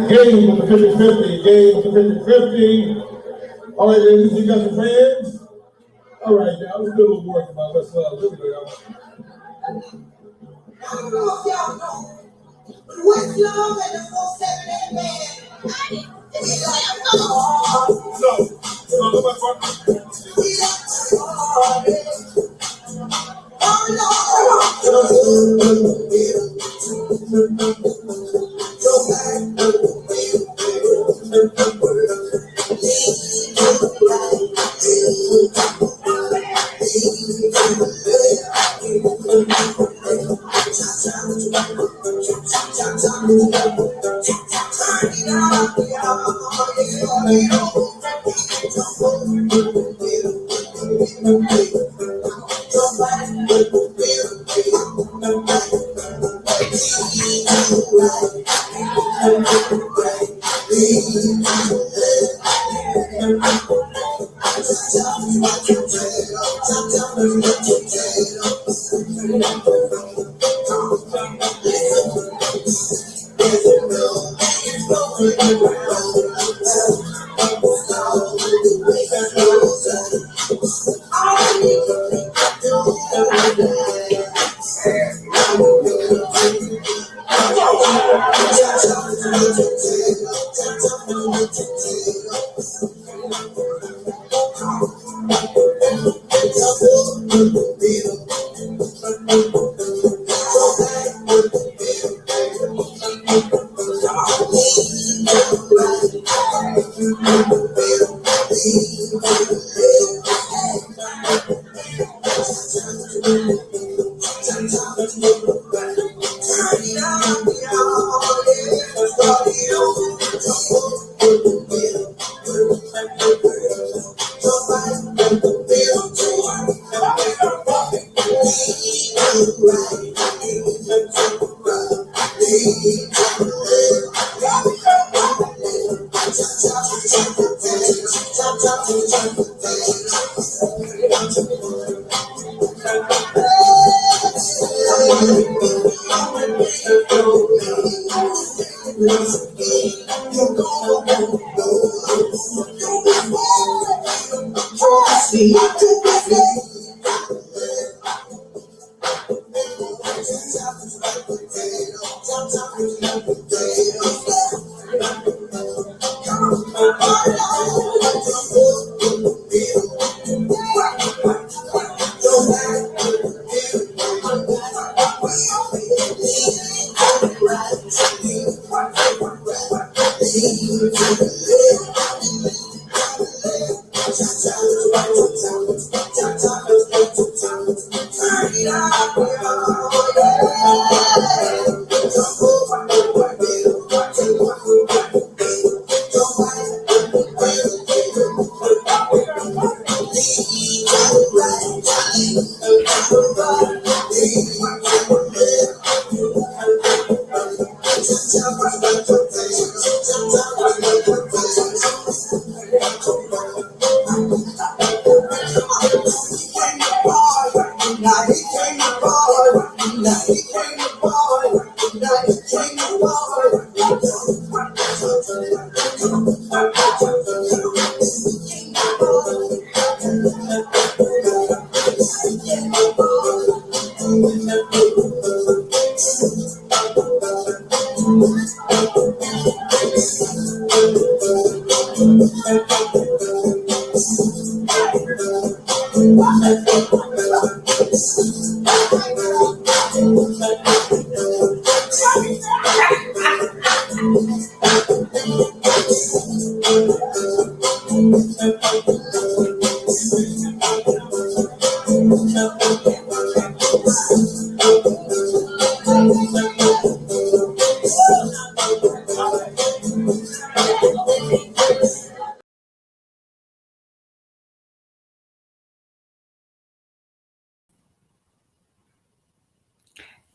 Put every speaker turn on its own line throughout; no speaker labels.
Game with the 50-50. Game with the 50-50. All right, ladies, you got your fans? All right, now let's do a little work about let's here we go, y'all. I don't know if y'all know, but Westlove and the 478 band.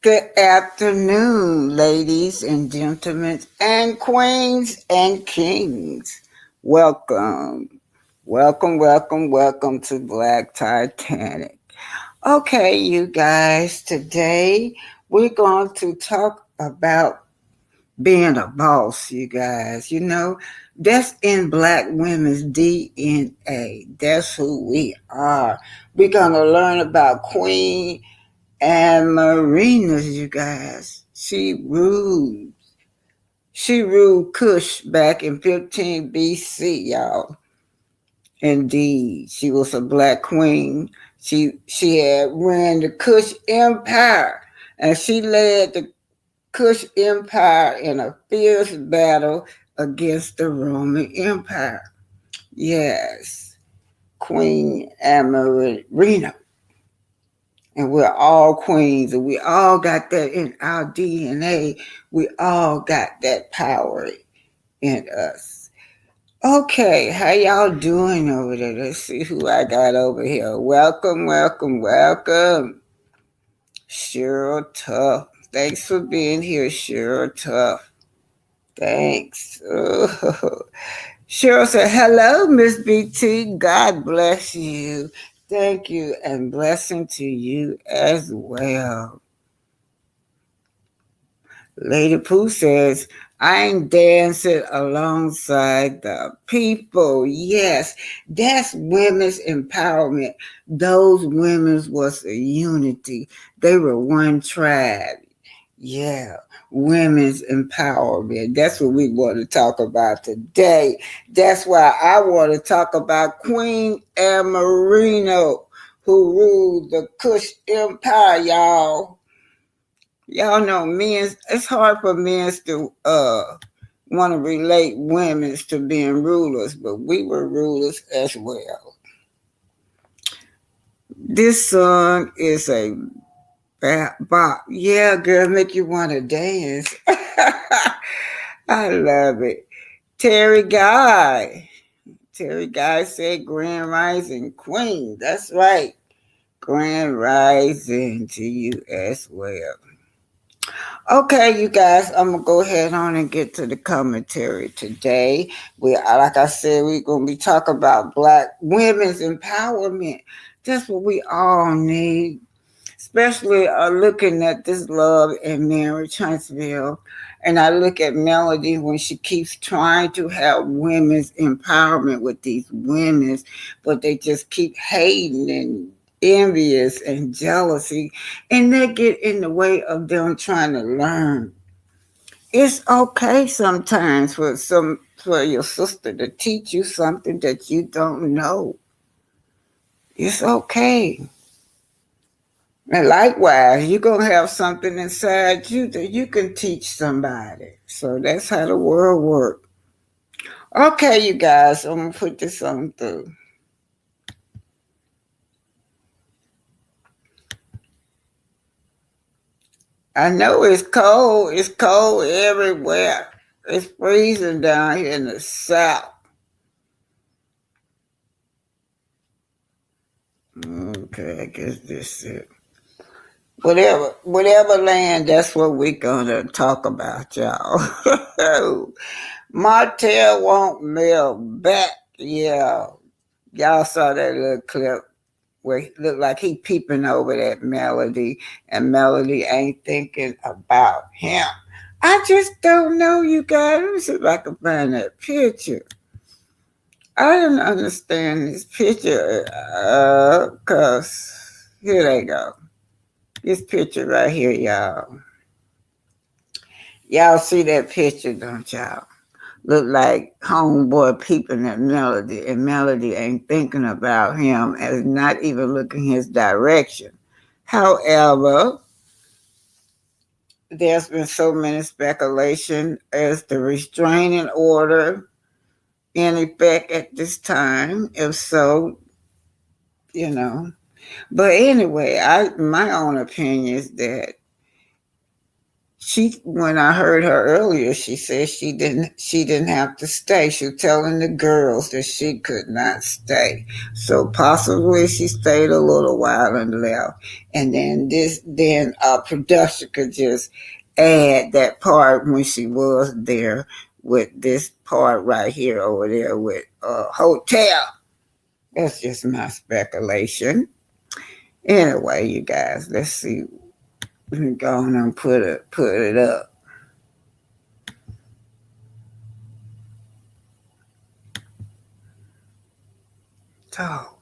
Good afternoon, ladies and gentlemen, and queens and kings. Welcome, welcome to Black Titanic. Okay, you guys, today we're going to talk about being a boss, you guys. That's in Black women's DNA. That's who we are. We're going to learn about Queen Amanirenas, you guys. She ruled Kush back in 15 BC, y'all. Indeed, she was a Black queen. She had ran the Kush Empire, and she led the Kush Empire in a fierce battle against the Roman Empire. Yes, Queen Amarina. And we're all queens, and we all got that in our DNA. We all got that power in us. Okay, how y'all doing over there? Let's see who I got over here. Welcome, welcome, welcome. Cheryl Tough. Thanks for being here, Cheryl Tough. Thanks. Oh. Cheryl said, hello, Miss BT. God bless you. Thank you, and blessing to you as well. Lady Pooh says, I'm dancing alongside the people. Yes, that's women's empowerment. Those women was a unity. They were one tribe. Yeah, women's empowerment. That's what we want to talk about today. That's why I want to talk about Queen Amarino, who ruled the Kush Empire, y'all. Y'all know men, it's hard for men to want to relate women to being rulers, but we were rulers as well. This song is a bop. Yeah, girl, make you want to dance. I love it. Terry Guy said Grand Rising Queen. That's right. Grand Rising to you as well. Okay, you guys, I'm gonna go ahead on and get to the commentary today. Like I said, we're gonna be talking about Black women's empowerment. That's what we all need, especially looking at this love and Marriage Huntsville. And I look at Melody when she keeps trying to have women's empowerment with these women, but they just keep hating and envious and jealousy, and they get in the way of them trying to learn. It's okay sometimes for your sister to teach you something that you don't know. It's okay. And likewise, you're going to have something inside you that you can teach somebody. So that's how the world works. Okay, you guys, I'm going to put this on through. I know it's cold. It's cold everywhere. It's freezing down here in the south. Okay, I guess this is it. Whatever land, that's what we're gonna talk about, y'all. Martell won't mail back. Yeah, y'all saw that little clip where it looked like he peeping over that Melody, and Melody ain't thinking about him. I just don't know, you guys. Let me see if I can find that picture. I didn't understand this picture, cause here they go. This picture right here, y'all. Y'all see that picture, don't y'all? Look like homeboy peeping at Melody, and Melody ain't thinking about him and not even looking his direction. However, there's been so many speculation as the restraining order in effect at this time. If so, you know. But anyway, my own opinion is that when I heard her earlier, she said she didn't have to stay. She was telling the girls that she could not stay. So possibly she stayed a little while and left. And then production could just add that part when she was there with this part right here over there with hotel. That's just my speculation. Anyway, you guys, let's see. Let me go on and put it up. Talk.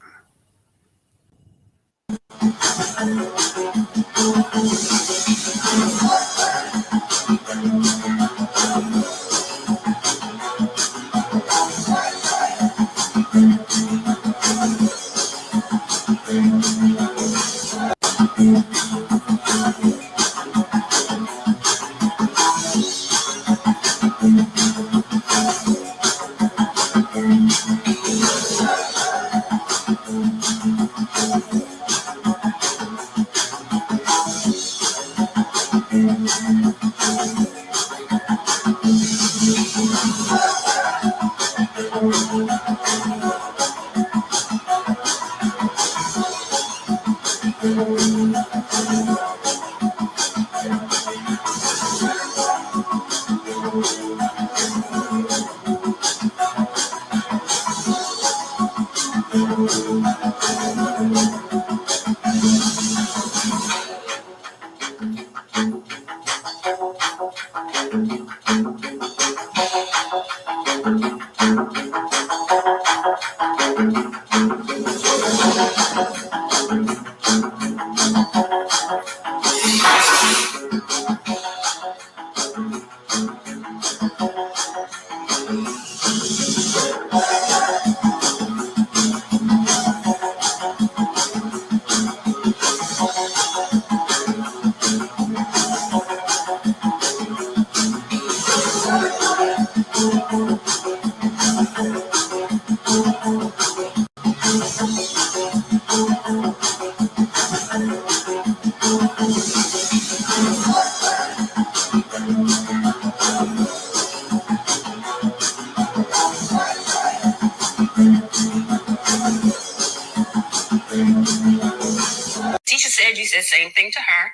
Teacher said you said same thing to her,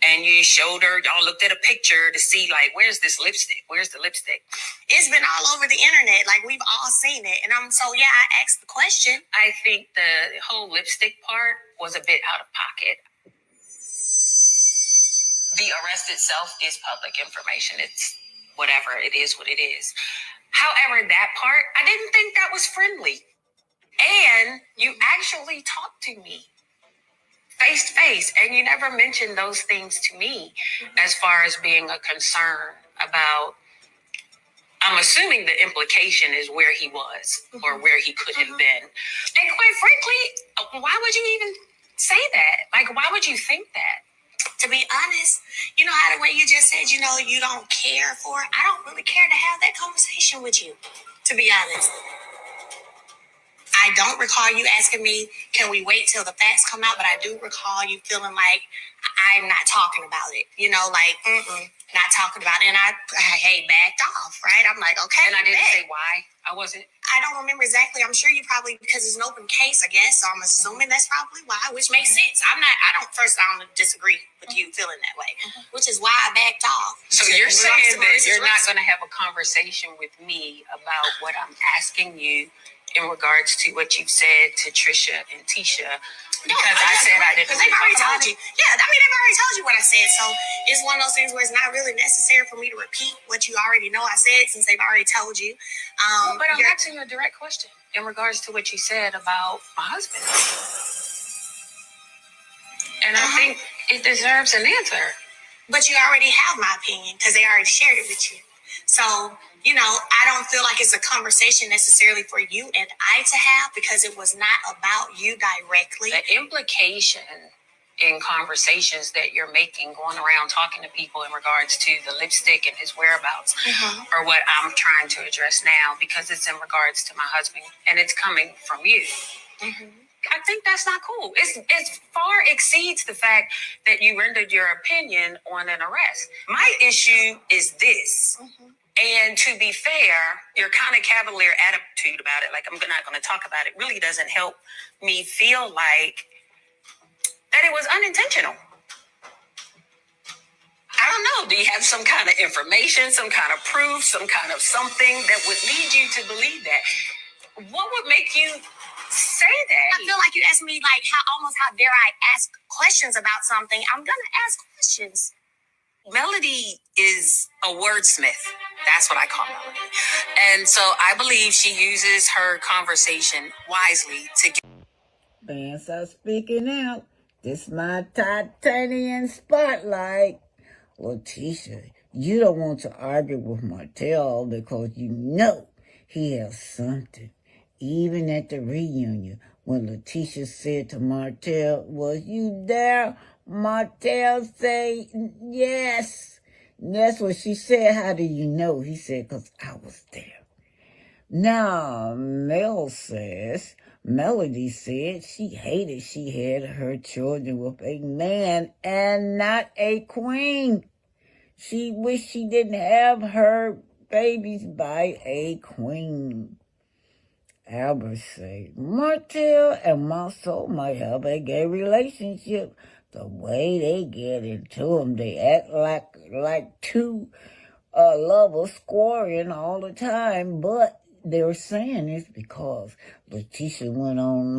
and you showed her. Y'all looked at a picture to see like, where's this lipstick? Where's the lipstick? It's been all over the internet. Like we've all seen it, and I asked the question. I think the whole lipstick part was a bit out of pocket. The arrest itself is public information. It's whatever it is, what it is. However, that part, I didn't think that was friendly. And you actually talked to me face to face, and you never mentioned those things to me as far as being a concern about, I'm assuming the implication is where he was or where he could have been. And quite frankly, why would you even say that? Like, why would you think that? To be honest, you know how the way you just said, you know, you don't care for it. I don't really care to have that conversation with you, to be honest. I don't recall you asking me, can we wait till the facts come out? But I do recall you feeling like I'm not talking about it. You know, like, not talking about it. And I backed off, right? I'm like, okay. And I didn't say why. I don't remember exactly. I'm sure you probably, because it's an open case, I guess. So I'm assuming that's probably why, which makes sense. I don't disagree with you feeling that way, which is why I backed off. So you're saying that you're not going to have a conversation with me about what I'm asking you in regards to what you've said to Trisha and Tisha, because I said I didn't. Because they've already told you. Yeah, I mean, they've already told you what I said. So it's one of those things where it's not really necessary for me to repeat what you already know I said, since they've already told you. But I'm asking you a direct question in regards to what you said about my husband. And I think it deserves an answer. But you already have my opinion because they already shared it with you. So, you know, I don't feel like it's a conversation necessarily for you and I to have, because it was not about you directly. The implication in conversations that you're making, going around talking to people in regards to the lipstick and his whereabouts, are what I'm trying to address now, because it's in regards to my husband and it's coming from you. I think that's not cool. It far exceeds the fact that you rendered your opinion on an arrest. My issue is this. And to be fair, your kind of cavalier attitude about it, like I'm not going to talk about it, really doesn't help me feel like that it was unintentional. I don't know. Do you have some kind of information, some kind of proof, some kind of something that would lead you to believe that? What would make you say that? I feel like you asked me like how dare I ask questions about something. I'm going to ask questions. Melody is a wordsmith. That's what I call Melody. And so I believe she uses her conversation wisely to get.
Man, so speaking out, this my titanium spotlight. Letitia, you don't want to argue with Martell because you know he has something. Even at the reunion, when Letitia said to Martell, was you there? Martell said, yes. And that's what she said. How do you know? He said, because I was there. Now, Melody said she hated she had her children with a man and not a queen. She wished she didn't have her babies by a queen. Albert said, Martell and Marceau might have a gay relationship. The way they get into them, they act like two lovers scoring all the time, but they're saying this because Letitia went on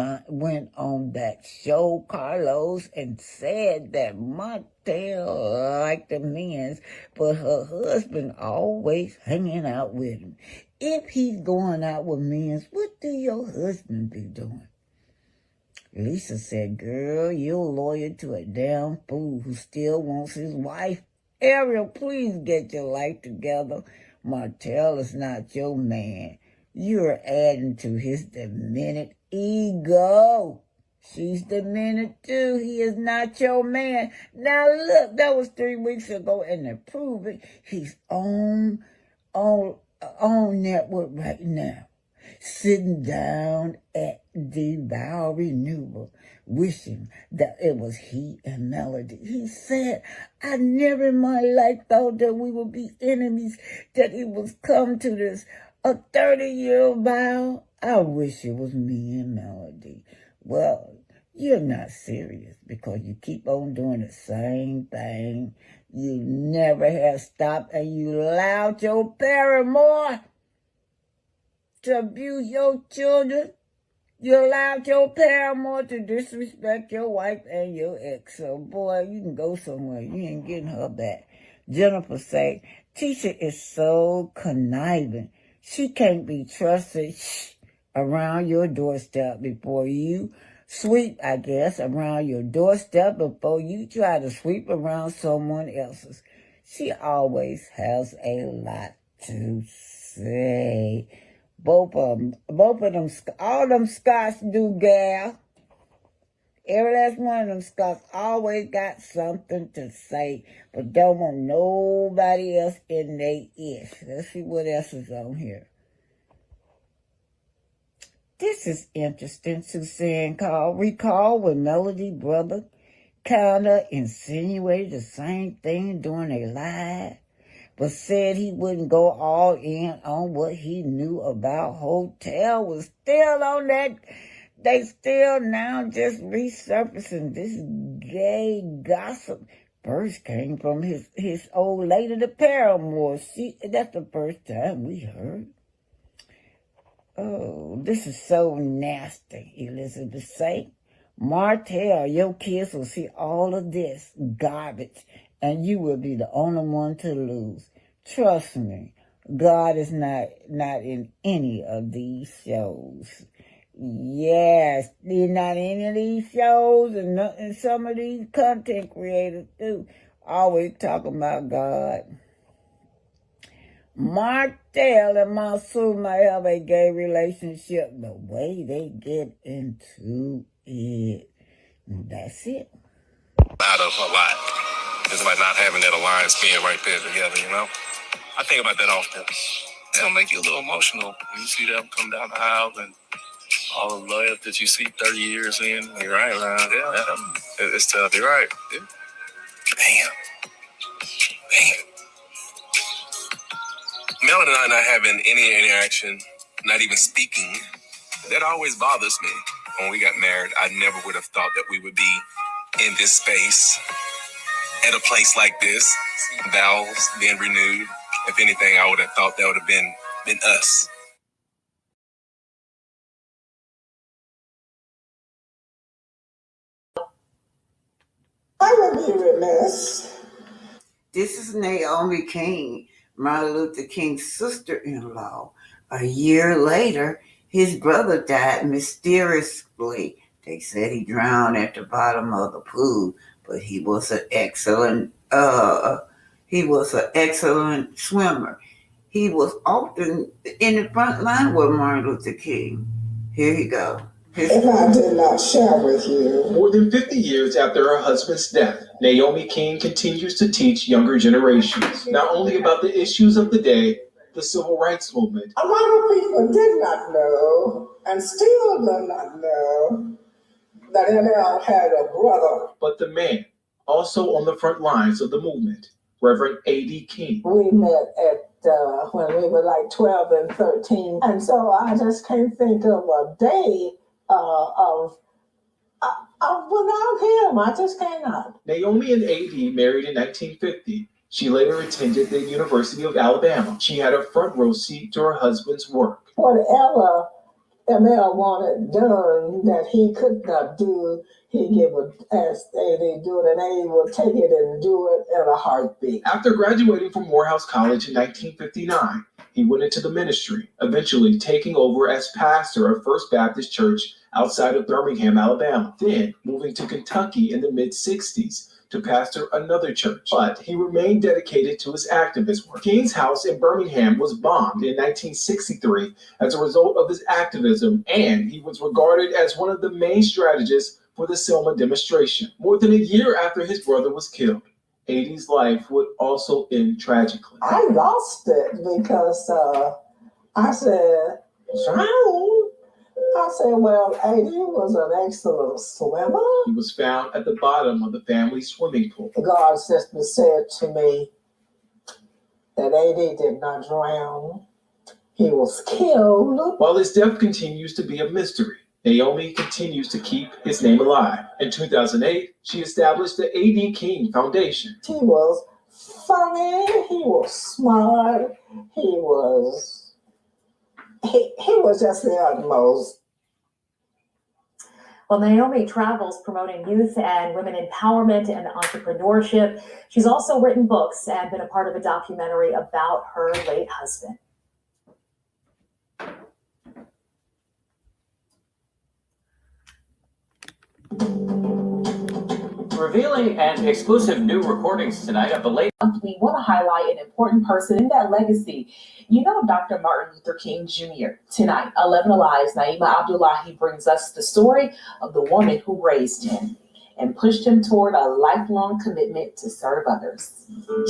that show, Carlos, and said that Martell liked the men's, but her husband always hanging out with him. If he's going out with men's, what do your husband be doing? Lisa said, girl, you're loyal to a damn fool who still wants his wife. Ariel, please get your life together. Martell is not your man. You're adding to his demented ego. She's demented too. He is not your man. Now look, that was 3 weeks ago, and to prove it, he's on network right now, sitting down at the Vow Renewal, wishing that it was he and Melody. He said, I never in my life thought that we would be enemies, that it was come to this, a 30-year vow. I wish it was me and Melody. Well, you're not serious because you keep on doing the same thing. You never have stopped, and you allowed your paramour to abuse your children. You allowed your paramour to disrespect your wife and your ex. So, boy, you can go somewhere. You ain't getting her back. Jennifer said, Tisha is so conniving. She can't be trusted around your doorstep before you sweep, I guess, around your doorstep before you try to sweep around someone else's. She always has a lot to say. Both of them, all them Scots do, gal. Every last one of them Scots always got something to say, but don't want nobody else in their ears. Let's see what else is on here. This is interesting. Suzanne recall when Melody brother kind of insinuated the same thing during a live, but said he wouldn't go all in on what he knew about Hotel, was still on that. They still now just resurfacing this gay gossip. First came from his old lady, the paramour. That's the first time we heard. Oh, this is so nasty, Elizabeth say. Martell, your kids will see all of this garbage, and you will be the only one to lose. Trust me, God is not in any of these shows. Yes, he's not in any of these shows, and some of these content creators too. Always talking about God. Martell and Marceau might have a gay relationship. The way they get into it. That's it.
Out of a lot. It's like not having that alliance being right there together, you know? I think about that often. It's gonna make you a little emotional when you see them come down the aisle and all the love that you see 30 years in. You're right, man. Yeah. It's tough. You're right. Yeah. Damn. Melody and I not having any interaction, not even speaking, that always bothers me. When we got married, I never would have thought that we would be in this space at a place like this, vows being renewed. If anything, I would have thought that would have been us.
I would be remiss
This is Naomi King, Martin Luther King's sister-in-law. A year later, his brother died mysteriously. They said he drowned at the bottom of the pool, but he was an excellent swimmer. He was often in the front line with Martin Luther King. Here you go.
If I did not share with you.
More than 50 years after her husband's death, Naomi King continues to teach younger generations not only about the issues of the day, the civil rights movement.
A lot of people did not know, and still do not know, that Nell had a brother.
But the man, also on the front lines of the movement, Reverend A.D. King.
We met at when we were like 12 and 13, and so I just can't think of a day without him. I just cannot.
Naomi and A.D. married in 1950. She later attended the University of Alabama. She had a front row seat to her husband's work.
Whatever ML wanted done that he could not do, he would ask A.D. do it, and A.D. would take it and do it in a heartbeat.
After graduating from Morehouse College in 1959, he went into the ministry, eventually taking over as pastor of First Baptist Church outside of Birmingham, Alabama, then moving to Kentucky in the mid-60s to pastor another church. But he remained dedicated to his activist work. King's house in Birmingham was bombed in 1963 as a result of his activism, and he was regarded as one of the main strategists for the Selma demonstration. More than a year after his brother was killed, A.D.'s life would also end tragically.
I lost it because I said, drown? I said, well, A.D. was an excellent swimmer.
He was found at the bottom of the family swimming pool.
The guard sister said to me that A.D. did not drown. He was killed.
While his death continues to be a mystery, Naomi continues to keep his name alive. In 2008, she established the A.D. King Foundation.
He was funny. He was smart. He was just the utmost.
Well, Naomi travels promoting youth and women empowerment and entrepreneurship. She's also written books and been a part of a documentary about her late husband.
Revealing and exclusive new recordings tonight of the late.
We want to highlight an important person in that legacy. You know, Dr. Martin Luther King Jr. Tonight, 11 Alive's Naima Abdullahi brings us the story of the woman who raised him and pushed him toward a lifelong commitment to serve others.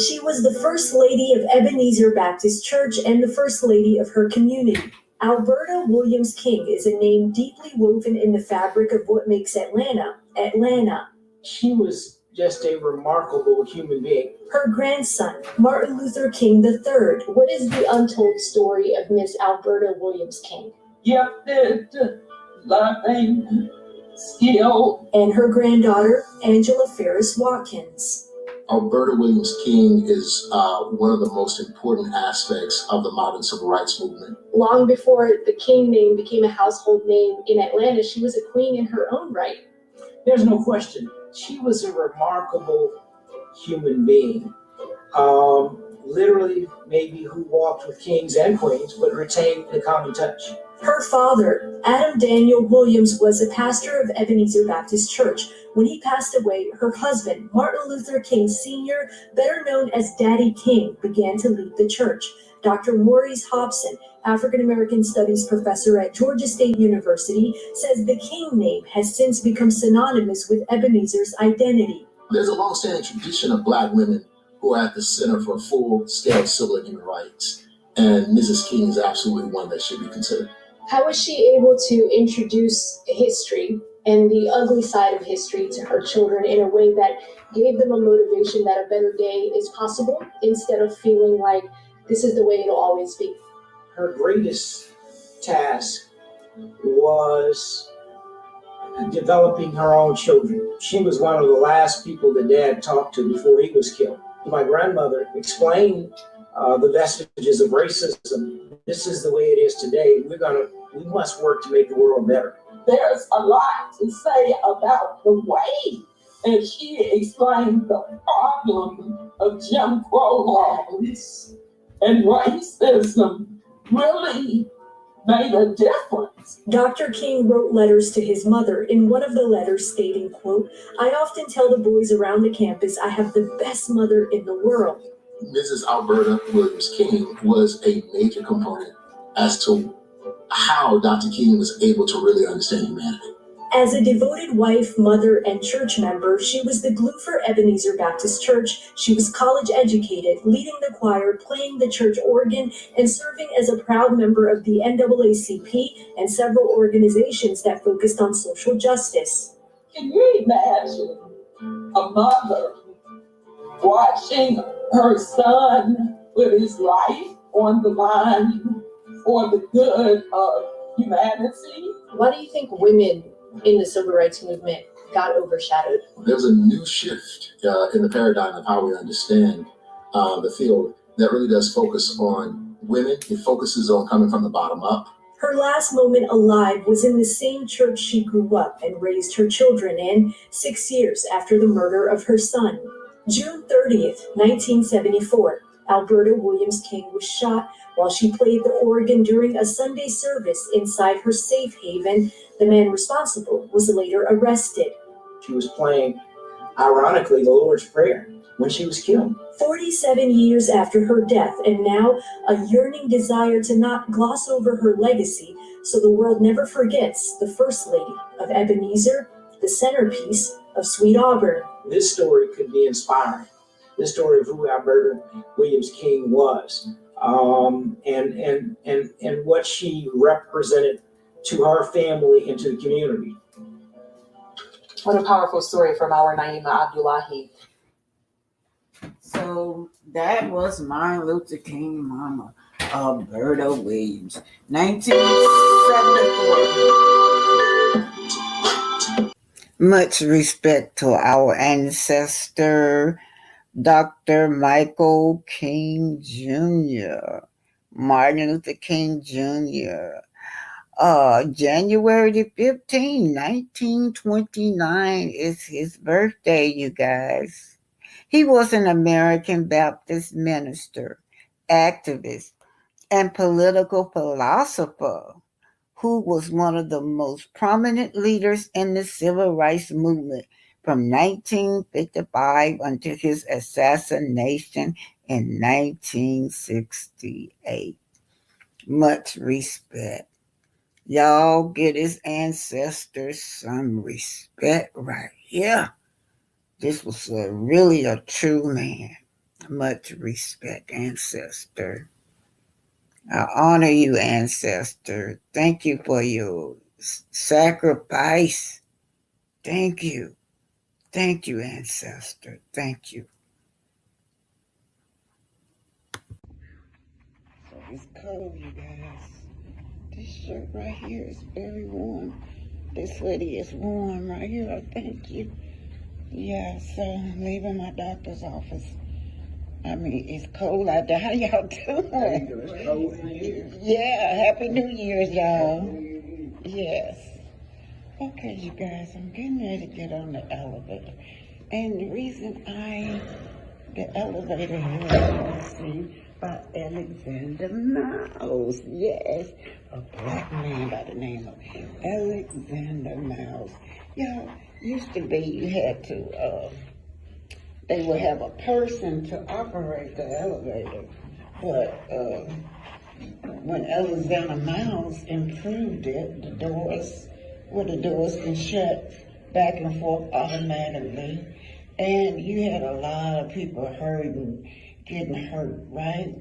She was the First Lady of Ebenezer Baptist Church and the First Lady of her community. Alberta Williams King is a name deeply woven in the fabric of what makes Atlanta, Atlanta.
She was just a remarkable human being.
Her grandson, Martin Luther King III.
What is the untold story of Miss Alberta Williams King?
Gifted, loving, skilled.
And her granddaughter, Angela Ferris Watkins.
Alberta Williams King is one of the most important aspects of the modern civil rights movement.
Long before the King name became a household name in Atlanta, she was a queen in her own right.
There's no question. She was a remarkable human being. Literally, maybe who walked with kings and queens, but retained the common touch.
Her father, Adam Daniel Williams, was a pastor of Ebenezer Baptist Church. When he passed away, her husband, Martin Luther King Sr., better known as Daddy King, began to lead the church. Dr. Maurice Hobson, African-American Studies professor at Georgia State University, says the King name has since become synonymous with Ebenezer's identity.
There's a long-standing tradition of Black women who are at the center for full-scale civil and human rights, and Mrs. King is absolutely one that should be considered.
How was she able to introduce history and the ugly side of history to her children in a way that gave them a motivation that a better day is possible, instead of feeling like this is the way it'll always be?
Her greatest task was developing her own children. She was one of the last people that Dad talked to before he was killed. My grandmother explained the vestiges of racism. This is the way it is today. We must work to make the world better.
There's a lot to say about the way And she explained the problem of Jim Crow laws and racism really made a difference.
Dr. King wrote letters to his mother, in one of the letters stating, quote, "I often tell the boys around the campus I have the best mother in the world."
Mrs. Alberta Williams King was a major component as to how Dr. King was able to really understand humanity.
As a devoted wife, mother, and church member, she was the glue for Ebenezer Baptist Church. She was college educated, leading the choir, playing the church organ, and serving as a proud member of the NAACP and several organizations that focused on social justice.
Can you imagine a mother watching her son put his life on the line for the good of humanity?
Why do you think women in the civil rights movement got overshadowed?
There's a new shift in the paradigm of how we understand the field that really does focus on women. It focuses on coming from the bottom up.
Her last moment alive was in the same church she grew up and raised her children in 6 years after the murder of her son. June 30th, 1974, Alberta Williams King was shot while she played the organ during a Sunday service inside her safe haven. The man responsible was later arrested.
She was playing, ironically, the Lord's Prayer when she was killed.
47 years after her death, and now a yearning desire to not gloss over her legacy so the world never forgets the First Lady of Ebenezer, the centerpiece of Sweet Auburn.
This story could be inspiring. This story of who Alberta Williams King was, and what she represented to her family and to the community.
What a powerful story from our Naima Abdullahi.
So that was Martin Luther King mama, Alberta Williams, 1974. Much respect to our ancestor, Dr. Michael King Jr., Martin Luther King Jr., January the 15th, 1929 is his birthday, you guys. He was an American Baptist minister, activist, and political philosopher who was one of the most prominent leaders in the civil rights movement from 1955 until his assassination in 1968. Much respect. Y'all get his ancestors some respect right here. This was really a true man. Much respect, ancestor. I honor you, ancestor. Thank you for your sacrifice. Thank you. Thank you, ancestor. Thank you. So it's cold, you guys. This shirt right here is very warm. This hoodie is warm right here. Thank you. Yeah, so I'm leaving my doctor's office. I mean, it's cold out there. How y'all doing?
It's cold in here.
Yeah, Happy New Year's, y'all. Yes. Okay, you guys, I'm getting ready to get on the elevator. And the reason the elevator here, you see, by Alexander Miles. Yes, a black man by the name of Alexander Miles. Y'all, used to be you had to, they would have a person to operate the elevator. But when Alexander Miles improved it, the doors can shut back and forth automatically. And you had a lot of people getting hurt, right?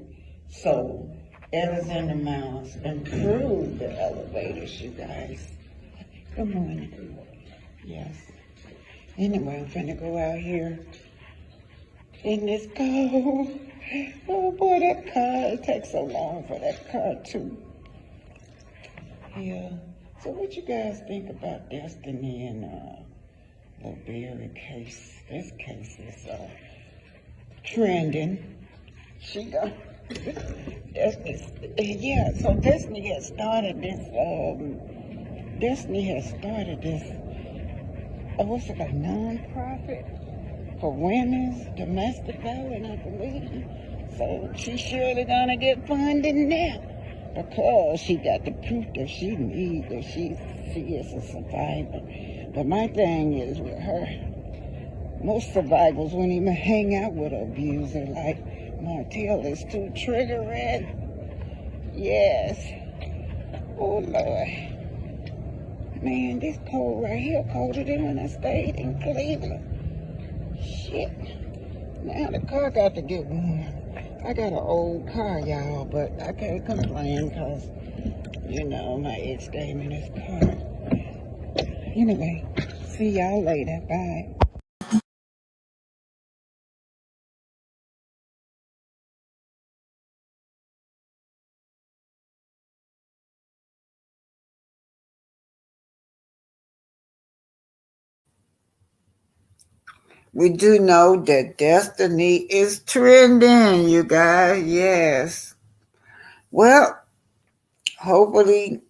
So Alexander Miles improved the elevators, you guys. Good morning. Yes. Anyway, I'm finna go out here in this cold. Oh boy, that car, it takes so long for that car too. Yeah. So what you guys think about Destiny and the Berry case? This case is trending. She got Destiny. Yeah, so Destiny has started this what's it, a non-profit for women's domestic violence, I believe. So she's surely gonna get funded now because she got the proof that she needs, that she is a survivor. But my thing is with her, most survivors wouldn't even hang out with an abuser like Martell is too trigger red. Yes. Oh Lord. Man, this cold right here colder than when I stayed in Cleveland. Shit. Now the car got to get warm. I got an old car, y'all, but I can't complain because, you know, my ex gave me this car. Anyway, see y'all later. Bye. We do know that destiny is trending, you guys. Yes. Well, hopefully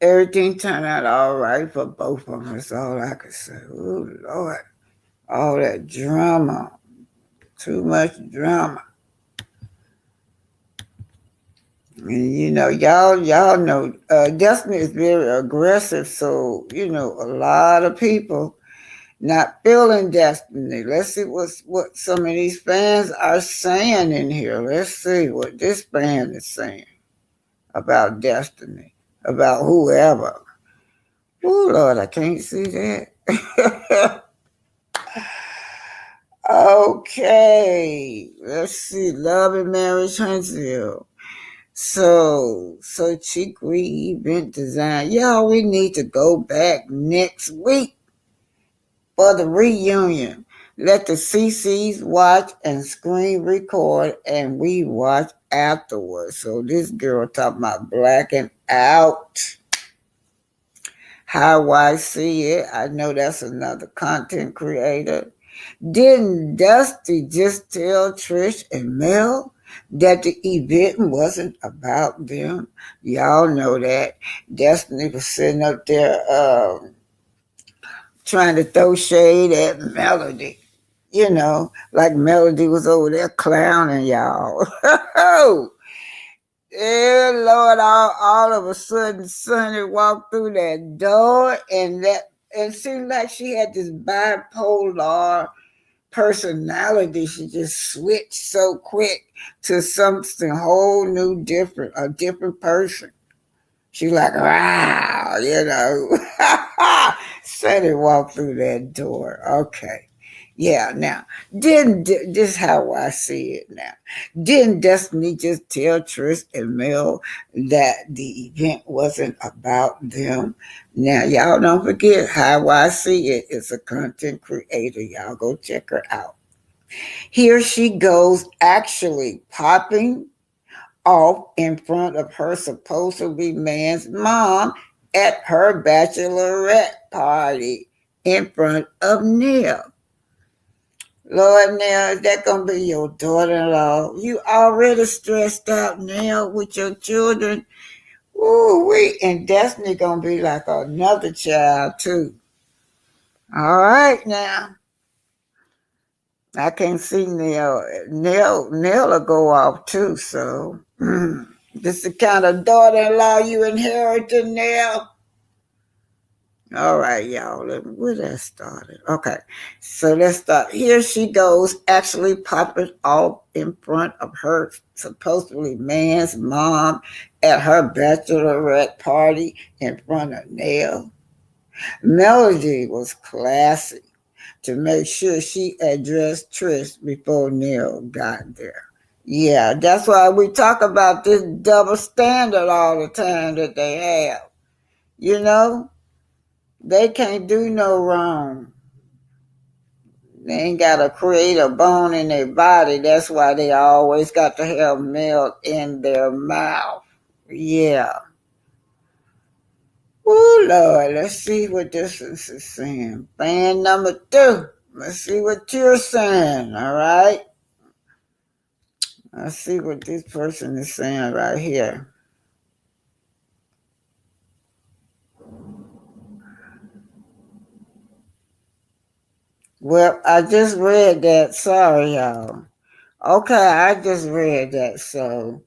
everything turned out all right for both of them. That's all I can say. Oh, Lord. All that drama. Too much drama. And, you know, y'all know Destiny is very aggressive. So, you know, a lot of people not feeling Destiny. Let's see what some of these fans are saying in here. Let's see what this fan is saying about Destiny, about whoever. Oh, Lord, I can't see that. Okay, let's see. Love and Marriage Huntsville. So Chicory event design. Y'all, we need to go back next week for the reunion. Let the CCs watch and screen record, and we watch afterwards. So this girl talking about blacking out. How I see it, I know that's another content creator. Didn't Dusty just tell Trish and Mel that the event wasn't about them? Y'all know that. Destiny was sitting up there trying to throw shade at Melody. You know, like Melody was over there clowning y'all. Yeah, Lord, all of a sudden Sonny walked through that door and it seemed like she had this bipolar personality. She just switched so quick to something whole new, different, a different person. She like, wow, you know. Sonny walked through that door. Okay. Yeah, now, this is how I see it now. Didn't Destiny just tell Trish and Mel that the event wasn't about them? Now, y'all don't forget how I see it. It's a content creator. Y'all go check her out. Here she goes actually popping off in front of her supposedly man's mom at her bachelorette party in front of Nell. Lord, Nell, is that going to be your daughter-in-law? You already stressed out, Nell, with your children. Ooh, and Destiny going to be like another child, too. All right, now. I can't see Nell. Nell will go off, too, so. This is the kind of daughter-in-law you inherited, Nell. All right, y'all. Where that started? Okay, so let's start. Here she goes, actually popping off in front of her supposedly man's mom at her bachelorette party in front of Nell. Melody was classy to make sure she addressed Trish before Nell got there. Yeah, that's why we talk about this double standard all the time that they have. You know? They can't do no wrong. They ain't got to create a bone in their body. That's why they always got to have milk in their mouth. Yeah. Oh, Lord. Let's see what this is saying. Fan number 2. Let's see what you're saying. All right. Let's see what this person is saying right here. Well, I just read that. Sorry, y'all. Okay, I just read that, so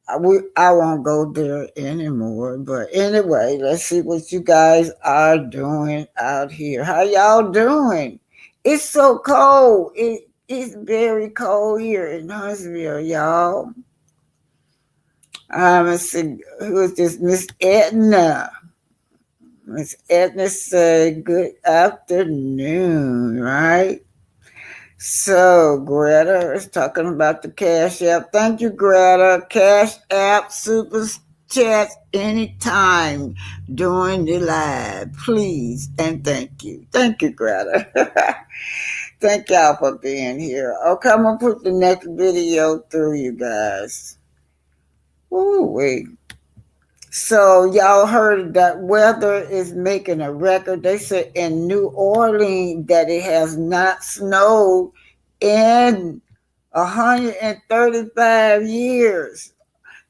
I won't go there anymore. But anyway, let's see what you guys are doing out here. How y'all doing? It's so cold. It's very cold here in Huntsville, y'all. Let's see, who is this? Miss Edna. Miss Edna said, "Good afternoon," right? So Greta is talking about the Cash App. Thank you, Greta. Cash App, super chat anytime during the live, please, and thank you. Thank you, Greta. Thank y'all for being here. Okay, I'm gonna put the next video through, you guys. Ooh, wait. So y'all heard that weather is making a record. They said in New Orleans that it has not snowed in 135 years.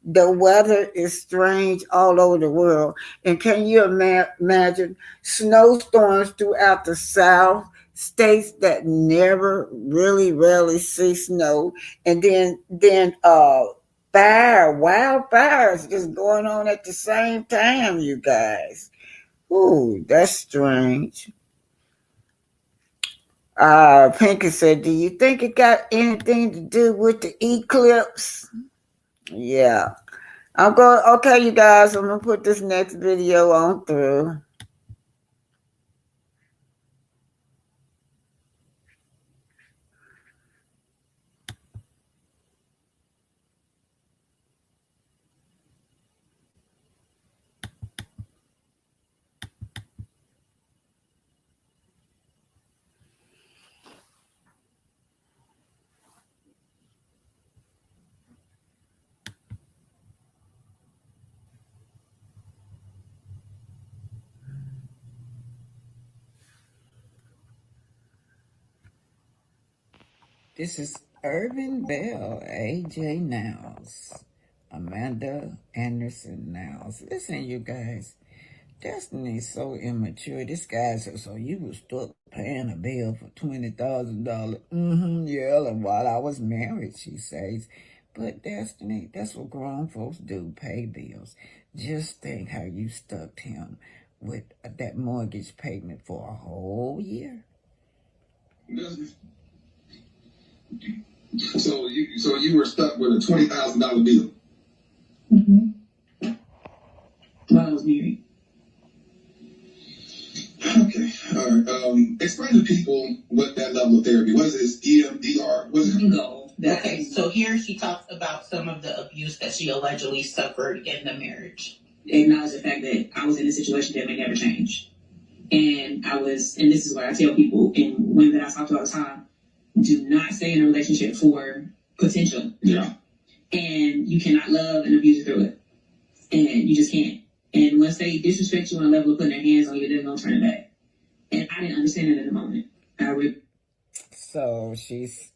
The weather is strange all over the world. And can you imagine snowstorms throughout the South, states that never really rarely see snow, and then wildfires just going on at the same time, you guys. Ooh, that's strange. Pinky said, "Do you think it got anything to do with the eclipse?" Yeah. I'm going, okay, you guys, I'm going to put this next video on through. This is Irvin Bell, AJ Niles, Amanda Anderson Niles. Listen, you guys, Destiny's so immature. This guy said, "So you was stuck paying a bill for $20,000. Yeah, and while I was married," she says. But Destiny, that's what grown folks do, pay bills. Just think how you stuck him with that mortgage payment for a whole year.
So you were stuck with a $20,000 bill.
While I was married.
Okay, all right. Explain to people what that level of therapy was. Is EMDR? Was it?
No. Okay, so here she talks about some of the abuse that she allegedly suffered in the marriage. Acknowledge the fact that I was in a situation that may never change. And this is what I tell people and women that I talk to all the time, do not stay in a relationship for potential.
Yeah.
And you cannot love and abuse through it. And you just can't. And once they disrespect you on a level of putting their hands on you, they're going to turn it back. And I didn't understand it in the moment.
So she's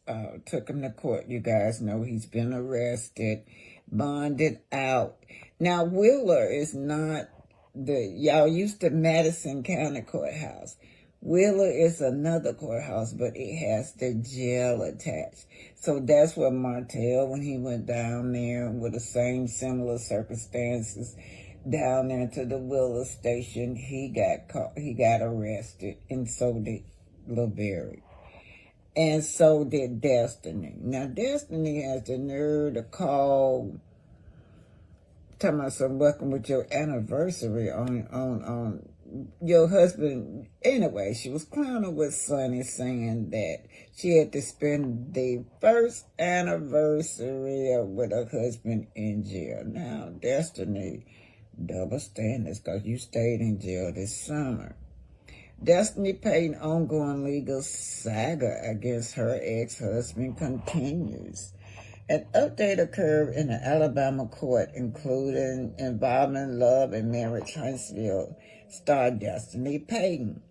took him to court. You guys know he's been arrested, bonded out. Now, Wheeler is not y'all used to Madison County Courthouse. Wheeler is another courthouse, but it has the jail attached. So that's where Martell, when he went down there with the same similar circumstances, down there to the Wheeler station, he got arrested, and so did LeBerry. And so did Destiny. Now, Destiny has the nerve to call, talking about some welcome with your anniversary on your husband. Anyway, she was clowning with Sonny, saying that she had to spend the first anniversary with her husband in jail. Now, Destiny, double standards, because you stayed in jail this summer. Destiny Payton ongoing legal saga against her ex-husband continues. An update occurred in the Alabama court, including involving Love and Marriage Huntsville star Destiny Payton.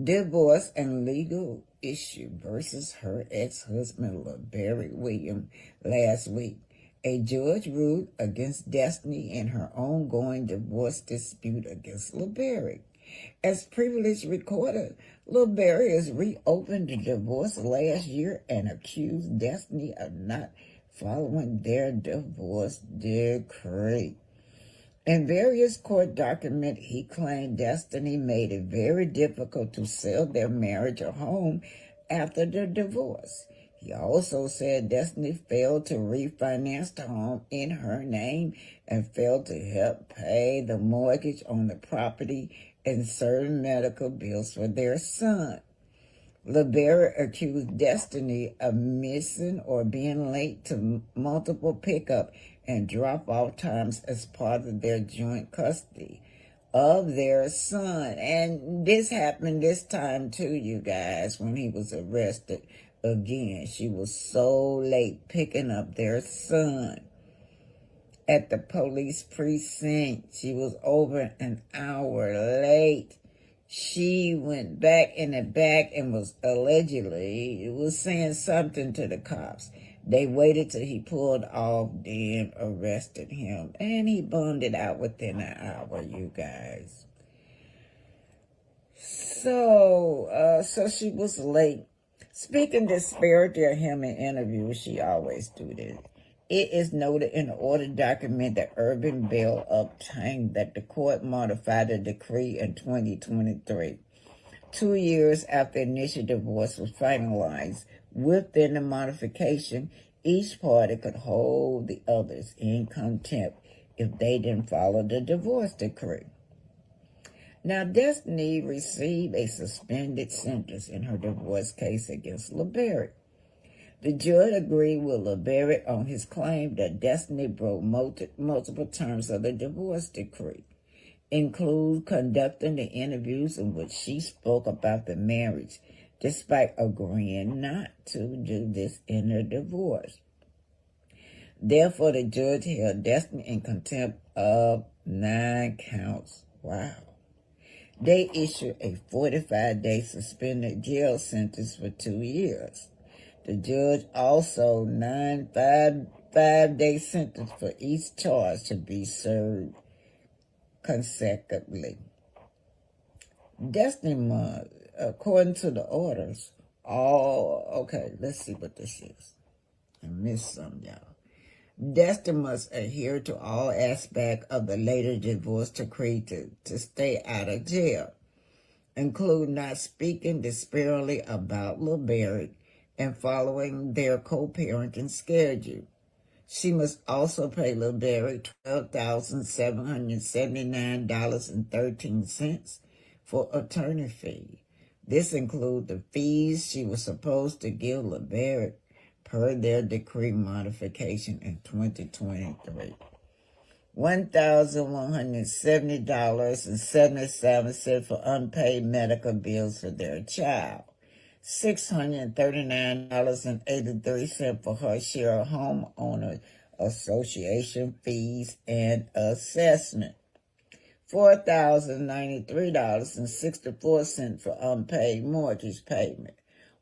Divorce and legal issue versus her ex-husband LeBerry Williams last week. A judge ruled against Destiny in her ongoing divorce dispute against LeBerry. As previously recorded, Lil Barry has reopened the divorce last year and accused Destiny of not following their divorce decree. In various court documents, he claimed Destiny made it very difficult to sell their marriage or home after the divorce. He also said Destiny failed to refinance the home in her name and failed to help pay the mortgage on the property and certain medical bills for their son. LeBarrett accused Destiny of missing or being late to multiple pickup and drop-off times as part of their joint custody of their son. And this happened this time too, you guys, when he was arrested again. She was so late picking up their son at the police precinct. She was over an hour late. She went back in the back and was saying something to the cops. They waited till he pulled off, then arrested him. And he bummed it out within an hour, you guys. So she was late. Speaking disparity of him in interviews, she always do this. It is noted in the order document that Urban Bell obtained that the court modified the decree in 2023, 2 years after initial divorce was finalized. Within the modification, each party could hold the others in contempt if they didn't follow the divorce decree. Now, Destiny received a suspended sentence in her divorce case against LeBarrett. The judge agreed with LeBarrett on his claim that Destiny broke multiple terms of the divorce decree, include conducting the interviews in which she spoke about the marriage, despite agreeing not to do this in her divorce. Therefore, the judge held Destiny in contempt of 9 counts. Wow. They issued a 45-day suspended jail sentence for 2 years. The judge also 9 5-day sentence for each charge to be served consecutively. Destiny must, according to the orders, let's see what this is. I missed some, y'all. Destiny must adhere to all aspects of the later divorce decree to stay out of jail, include not speaking disparagingly about LeBarrett and following their co-parenting schedule. She must also pay LeBarrett $12,779.13 for attorney fee. This includes the fees she was supposed to give LeBarrett per their decree modification in 2023. $1,170.77 for unpaid medical bills for their child. $639.83 for her share of homeowner association fees and assessment. $4,093.64 for unpaid mortgage payment.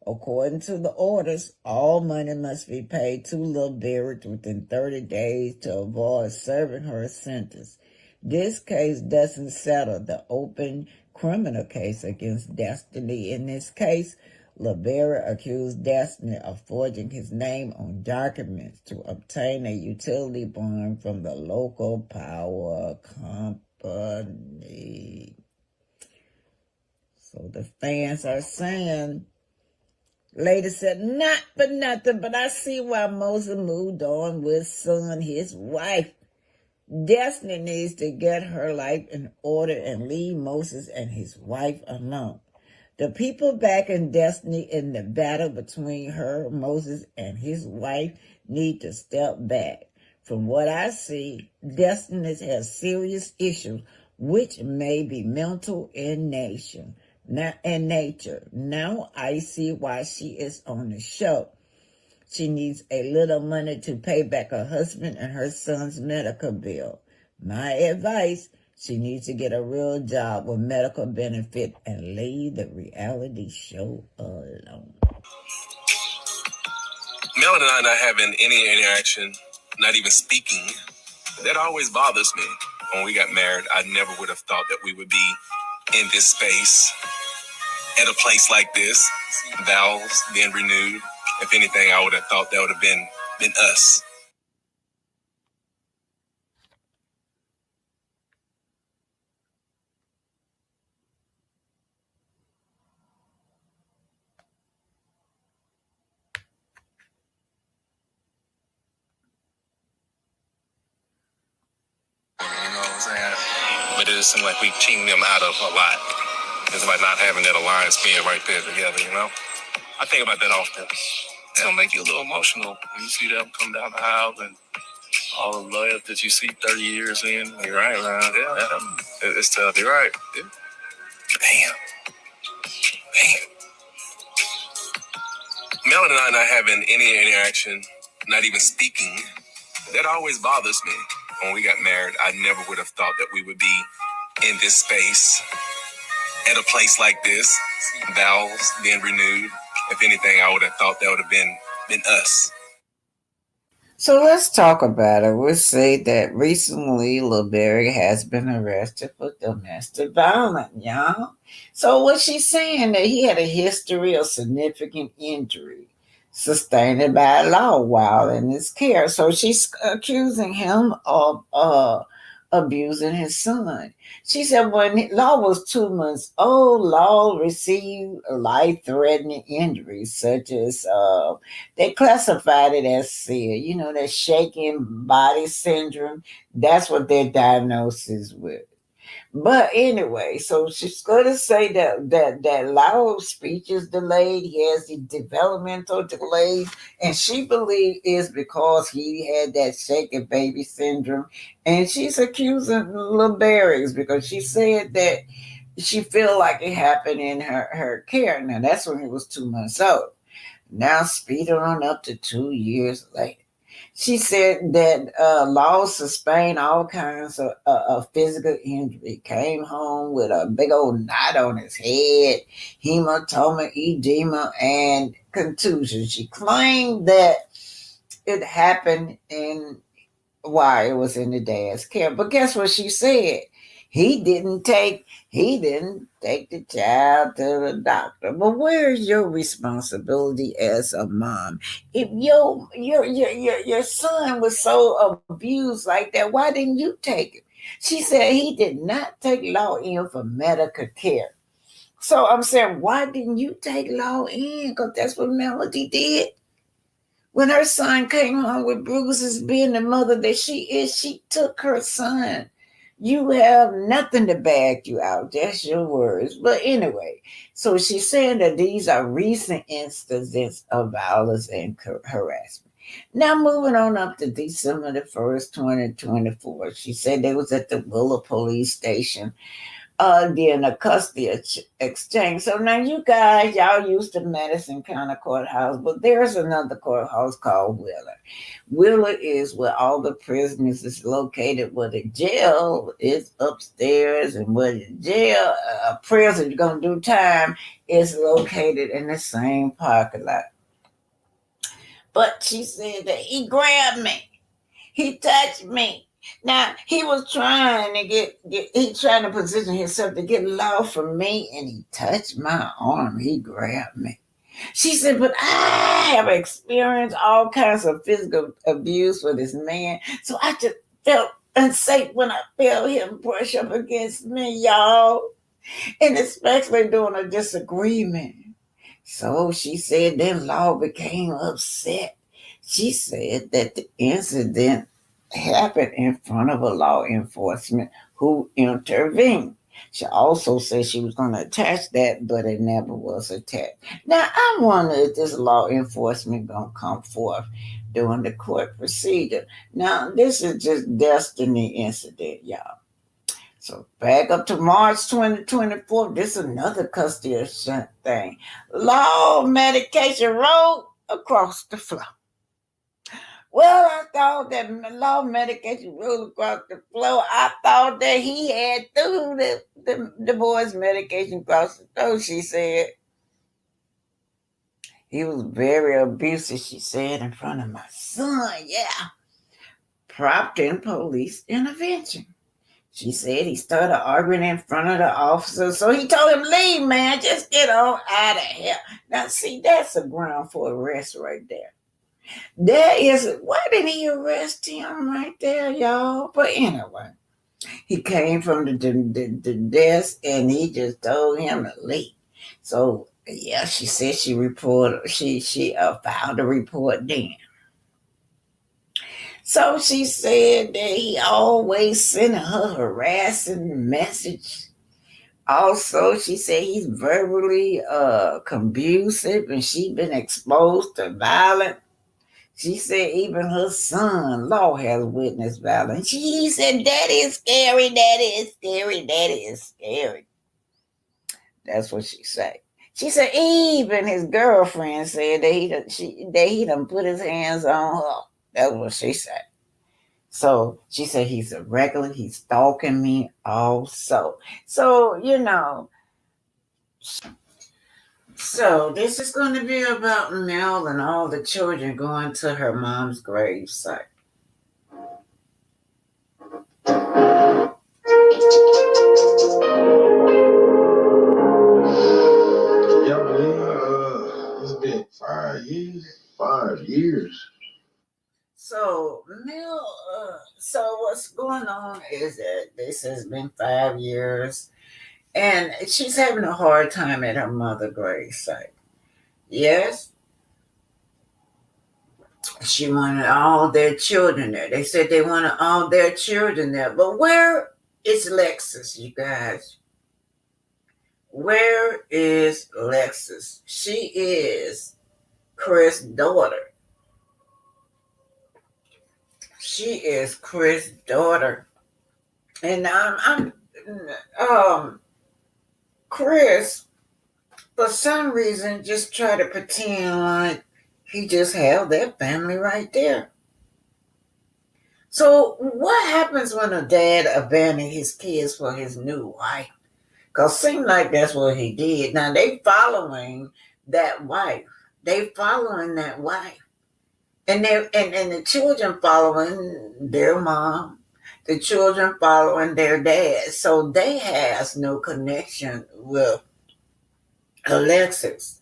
According to the orders, all money must be paid to LeBarrett within 30 days to avoid serving her sentence. This case doesn't settle the open criminal case against Destiny. In this case, LeBarrett accused Destiny of forging his name on documents to obtain a utility bond from the local power company. So the fans are saying, lady said, not for nothing, but I see why Moses moved on with son, his wife. Destiny needs to get her life in order and leave Moses and his wife alone. The people backing Destiny in the battle between her, Moses, and his wife need to step back. From what I see, Destiny has serious issues, which may be mental in nature. Now I see why she is on the show. She needs a little money to pay back her husband and her son's medical bill. My advice, she needs to get a real job with medical benefit and leave the reality show alone.
Nell and I not having any interaction, not even speaking, that always bothers me. When we got married, I never would have thought that we would be in this space, at a place like this, vows being renewed. If anything, I would have thought that would have been us. You know what I'm saying? But it just seemed like we teamed them out of a lot. It's about not having that alliance being right there together, you know? I think about that often. It'll make you a little emotional when you see them come down the aisle and all the love that you see 30 years in. You're right, man. Yeah, it's tough. You're right. Yeah. Damn. Mel and I not having any interaction, not even speaking, that always bothers me. When we got married, I never would have thought that we would be in this space, at a place like this, vows being renewed. If anything, I would have thought that would have been us.
So let's talk about it. We'll say that recently Lil Berry has been arrested for domestic violence, y'all. So what she's saying that he had a history of significant injury sustained by law while in his care. So she's accusing him of abusing his son. She said when Law was 2 months old, Law received life-threatening injuries such as they classified it as SID, that shaking body syndrome. That's what their diagnosis with. But anyway, so she's going to say that Lao's speech is delayed. He has the developmental delays, and she believes is because he had that shaken baby syndrome. And she's accusing Lil Berries because she said that she feel like it happened in her care. Now that's when he was 2 months old. Now speeding on up to 2 years later. She said that Law sustained all kinds of physical injury. Came home with a big old knot on his head, hematoma, edema, and contusion. She claimed that it happened while it was in the dad's care. But guess what she said? He didn't take the child to the doctor. But where's your responsibility as a mom? If your son was so abused like that, why didn't you take him? She said he did not take Law in for medical care. So I'm saying, why didn't you take Law in? Because that's what Melody did. When her son came home with bruises, being the mother that she is, she took her son. You have nothing to back you out. That's your words. But anyway, so she's saying that these are recent instances of violence and harassment. Now moving on up to December the 1st, 2024, she said they was at the Willow Police Station during a custody exchange. So now you guys, y'all used to Madison County Courthouse, but there's another courthouse called Wheeler. Wheeler is where all the prisoners is located, where the jail is upstairs, and where the jail, prison going to do time is located in the same parking lot. But she said that he grabbed me. He touched me. Now he was trying to position himself to get Law from me, and he touched my arm. He grabbed me. She said, but I have experienced all kinds of physical abuse with this man. So I just felt unsafe when I felt him push up against me, y'all. And especially during a disagreement. So she said then Law became upset. She said that the incident happened in front of a law enforcement who intervened. She also said she was going to attach that, but it never was attached. Now, I wonder if this law enforcement going to come forth during the court procedure. Now, this is just destiny incident, y'all. So back up to March 2024, this is another custody thing. Law medication rolled across the floor. Well, I thought that Law medication rolled across the floor. I thought that he had threw the boy's medication across the floor, she said. He was very abusive, she said, in front of my son, yeah. Prompting police intervention. She said he started arguing in front of the officer, so he told him, leave, man, just get on out of here. Now, see, that's a ground for arrest right there. Why did he arrest him right there, y'all? But anyway, he came from the desk and he just told him to leave. So, yeah, she said she filed a report then. So she said that he always sending her harassing message. Also, she said he's verbally abusive and she been exposed to violence. She said even her son-in-law has witnessed violence. She said, that is scary, that is scary, that is scary. That's what she said. She said even his girlfriend said that he done put his hands on her. That's what she said. So she said he's a regular, he's stalking me also. So, so this is going to be about Nell and all the children going to her mom's gravesite.
Yeah, man, it's been 5 years. 5 years.
So Nell, so what's going on is that this has been 5 years, and she's having a hard time at her mother's gravesite. Yes, she wanted all their children there. They said they wanted all their children there, but where is Elexis, you guys? Where is Elexis? She is Chris' daughter. She is Chris' daughter. And Chris, for some reason, just try to pretend like he just held that family right there. So what happens when a dad abandons his kids for his new wife? Because it seems like that's what he did. Now, they following that wife. They following that wife. And the children following their mom. The children following their dad. So they has no connection with Elexis.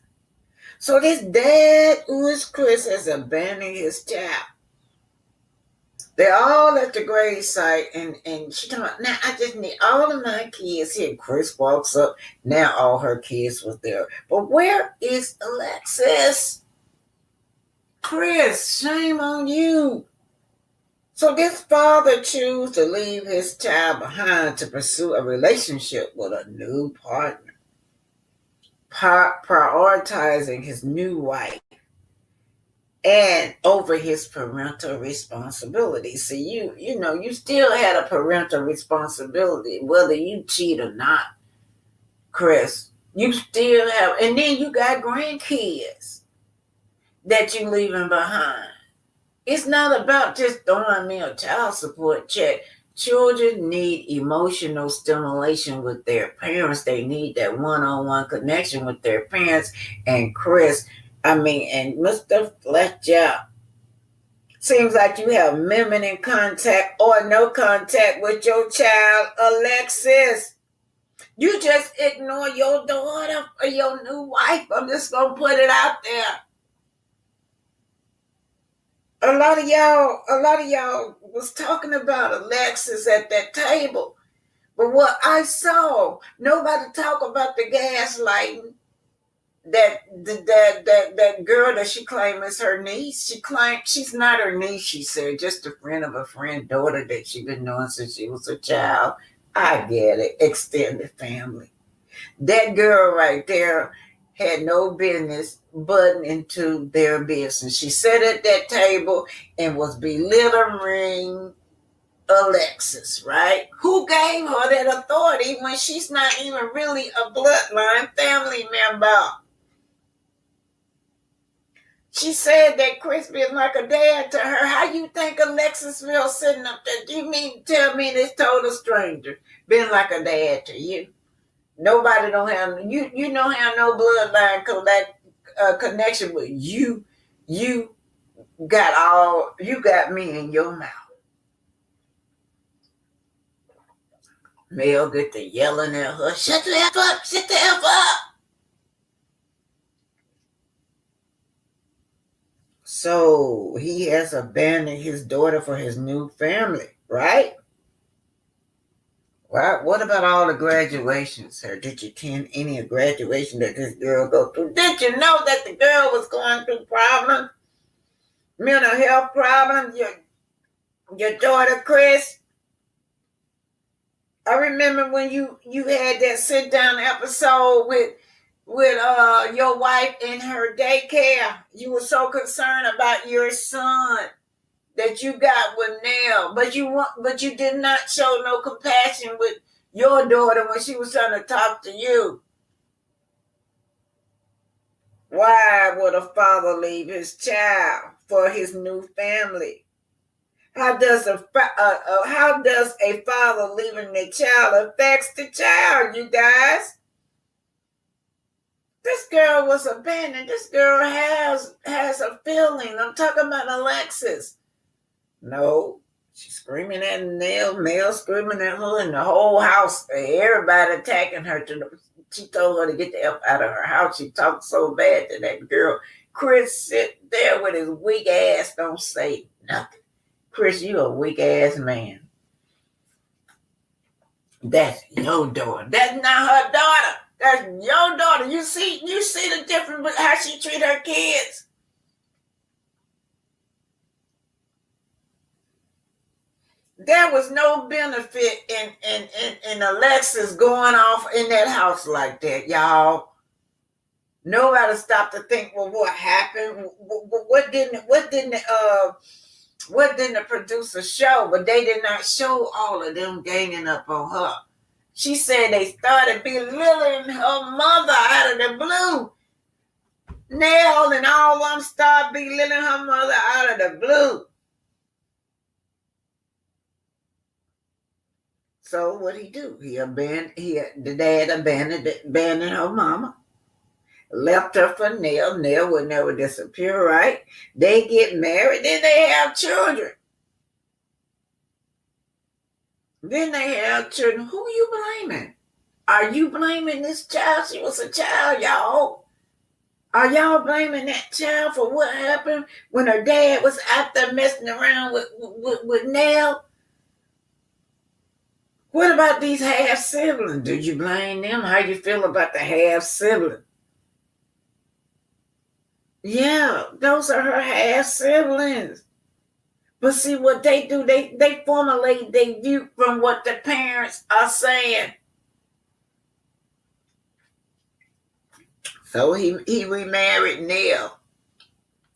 So this dad, who is Chris, has abandoned his child. They're all at the gravesite, and she talking about, now I just need all of my kids here. Chris walks up, now all her kids was there. But where is Elexis? Chris, shame on you. So this father chose to leave his child behind to pursue a relationship with a new partner, prioritizing his new wife and over his parental responsibility. See, you still had a parental responsibility, whether you cheat or not, Chris. You still have, and then you got grandkids that you leaving behind. It's not about just throwing me a child support check. Children need emotional stimulation with their parents. They need that one-on-one connection with their parents. And and Mr. Fletcher, seems like you have limited contact or no contact with your child, Elexis. You just ignore your daughter or your new wife. I'm just going to put it out there. A lot of y'all was talking about Elexis at that table. But what I saw, nobody talk about the gaslighting. That girl that she claimed is her niece. She claimed she's not her niece, she said, just a friend of a friend daughter that she been knowing since she was a child. I get it. Extended family. That girl right there had no business butting into their business. She sat at that table and was belittling Elexis, right? Who gave her that authority when she's not even really a bloodline family member? She said that Chris been like a dad to her. How you think Elexis feels sitting up there? Do you mean tell me this total stranger been like a dad to you? Nobody don't have you don't have no bloodline connection with you. You got me in your mouth. Mel get to yelling at her, shut the F up, shut the F up. So he has abandoned his daughter for his new family, right? Well, what about all the graduations, sir? Did you attend any graduation that this girl go through? Did you know that the girl was going through problems, mental health problems? Your daughter, Chris? I remember when you had that sit down episode with your wife in her daycare. You were so concerned about your son that you got with Nell, but you did not show no compassion with your daughter when she was trying to talk to you. Why would a father leave his child for his new family? How does a father leaving the child affects the child, you guys? This girl was abandoned. This girl has a feeling. I'm talking about Elexis. No, she's screaming at Nell screaming at her, and the whole house, everybody attacking her. She told her to get the F out of her house. She talked so bad to that girl. Chris sit there with his weak ass, don't say nothing. Chris, you a weak ass man. That's your daughter. That's not her daughter. That's your daughter. You see the difference with how she treat her kids. There was no benefit in Elexis going off in that house like that, y'all. Nobody stopped to think, well, what happened? What didn't the producer show? But they did not show all of them ganging up on her. She said they started belittling her mother out of the blue. Nell and all of them started belittling her mother out of the blue. So what he do? The dad abandoned her mama, left her for Nell. Nell would never disappear, right? They get married, then they have children. Who are you blaming? Are you blaming this child? She was a child, y'all. Are y'all blaming that child for what happened when her dad was out there messing around with Nell? What about these half siblings? Do you blame them? How you feel about the half sibling? Yeah, those are her half siblings. But see what they do, they formulate their view from what the parents are saying. So he remarried Nell.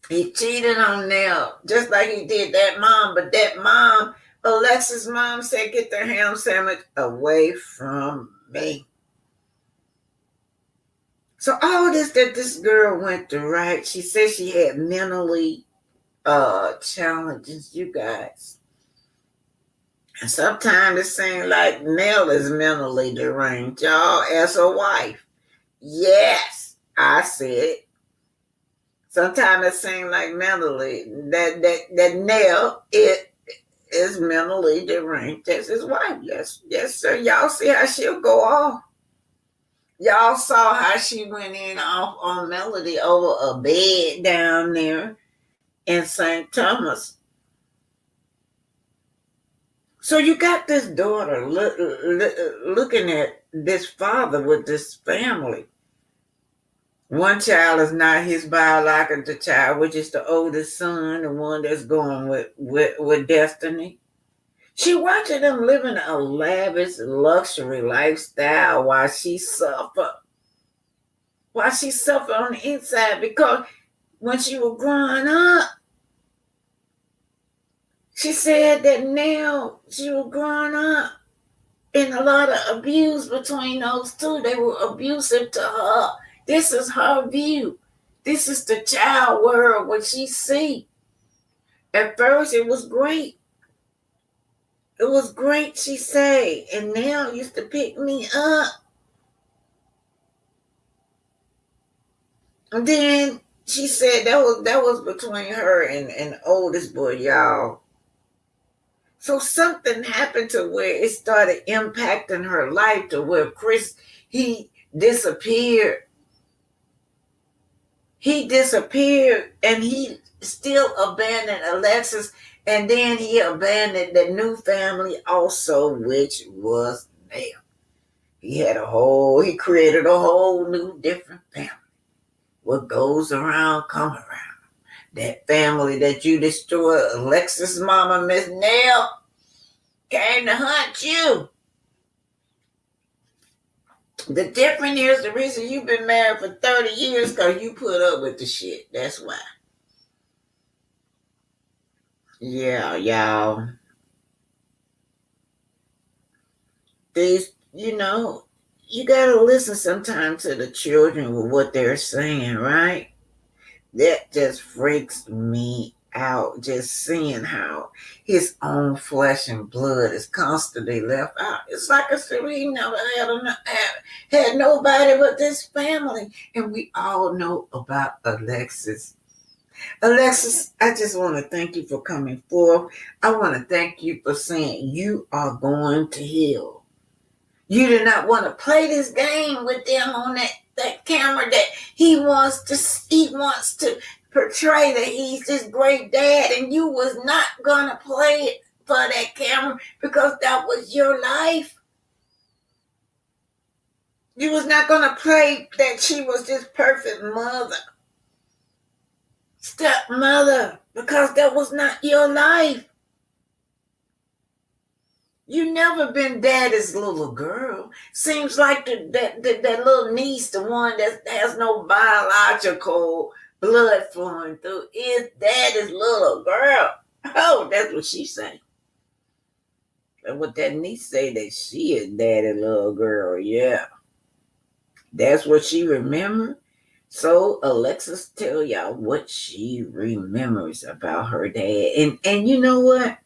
He cheated on Nell, just like he did that mom. But that mom, Alexis' mom, said, get the ham sandwich away from me. So all this that this girl went through, right? She said she had mentally challenges, you guys. And sometimes it seems like Nell is mentally deranged, y'all, as a wife. Yes, I said it. Sometimes it seems like mentally that Nell is mentally deranged as his wife. Yes, sir. Y'all see how she'll go off. Y'all saw how she went in off on Melody over a bed down there in St. Thomas. So you got this daughter looking at this father with this family. One child is not his biological child, which is the oldest son, the one that's going with Destiny. She watching them living a lavish luxury lifestyle while she suffer. While she suffer on the inside, because when she was growing up, she said that now she was growing up in a lot of abuse between those two. They were abusive to her. This is her view. This is the child world, what she see. At first, it was great. It was great, she said. And Nell used to pick me up. And then she said that was between her and the oldest boy, y'all. So something happened to where it started impacting her life to where Chris, he disappeared. He disappeared and he still abandoned Elexis, and then he abandoned the new family also, which was Nell. He created a whole new different family. What goes around, come around. That family that you destroyed, Alexis' mama, Miss Nell, came to hunt you. The difference is the reason you've been married for 30 years because you put up with the shit. That's why. Yeah, y'all. These, you gotta listen sometimes to the children with what they're saying, right? That just freaks me out, just seeing how his own flesh and blood is constantly left out. It's like I said, he never had nobody but this family. And we all know about Alexis. Alexis, I just want to thank you for coming forth. I want to thank you for saying you are going to heal. You do not want to play this game with them on that camera that he wants to portray that he's this great dad, and you was not gonna play it for that camera because that was your life. You was not gonna play that she was this perfect mother, stepmother, because that was not your life. You never been daddy's little girl. Seems like that little niece, the one that has no biological blood flowing through, is daddy's little girl. Oh, that's what she say. And what that niece say, that she is daddy's little girl. Yeah, that's what she remember. So Alexis tell y'all what she remembers about her dad, and you know what?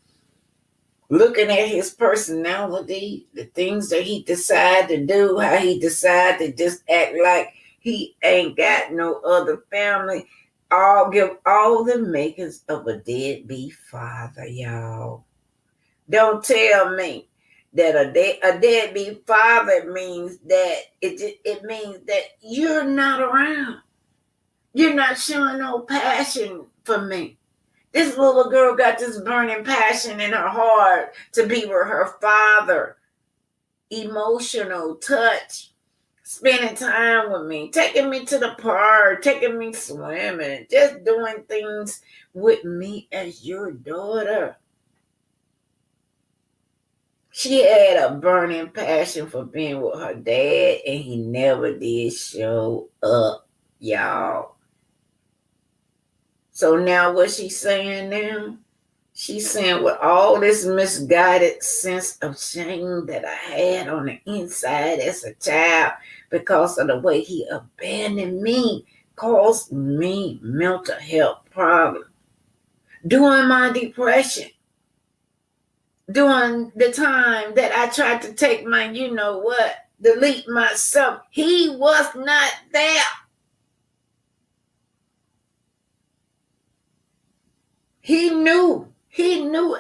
Looking at his personality, the things that he decided to do, how he decided to just act like he ain't got no other family, give all the makings of a deadbeat father, y'all. Don't tell me that a deadbeat father means that it means that you're not around. You're not showing no passion for me. This little girl got this burning passion in her heart to be with her father. Emotional touch. Spending time with me. Taking me to the park. Taking me swimming. Just doing things with me as your daughter. She had a burning passion for being with her dad, and he never did show up, y'all. So now what she's saying now? She's saying with all this misguided sense of shame that I had on the inside as a child because of the way he abandoned me, caused me mental health problems. During my depression, during the time that I tried to take my, delete myself, he was not there. He knew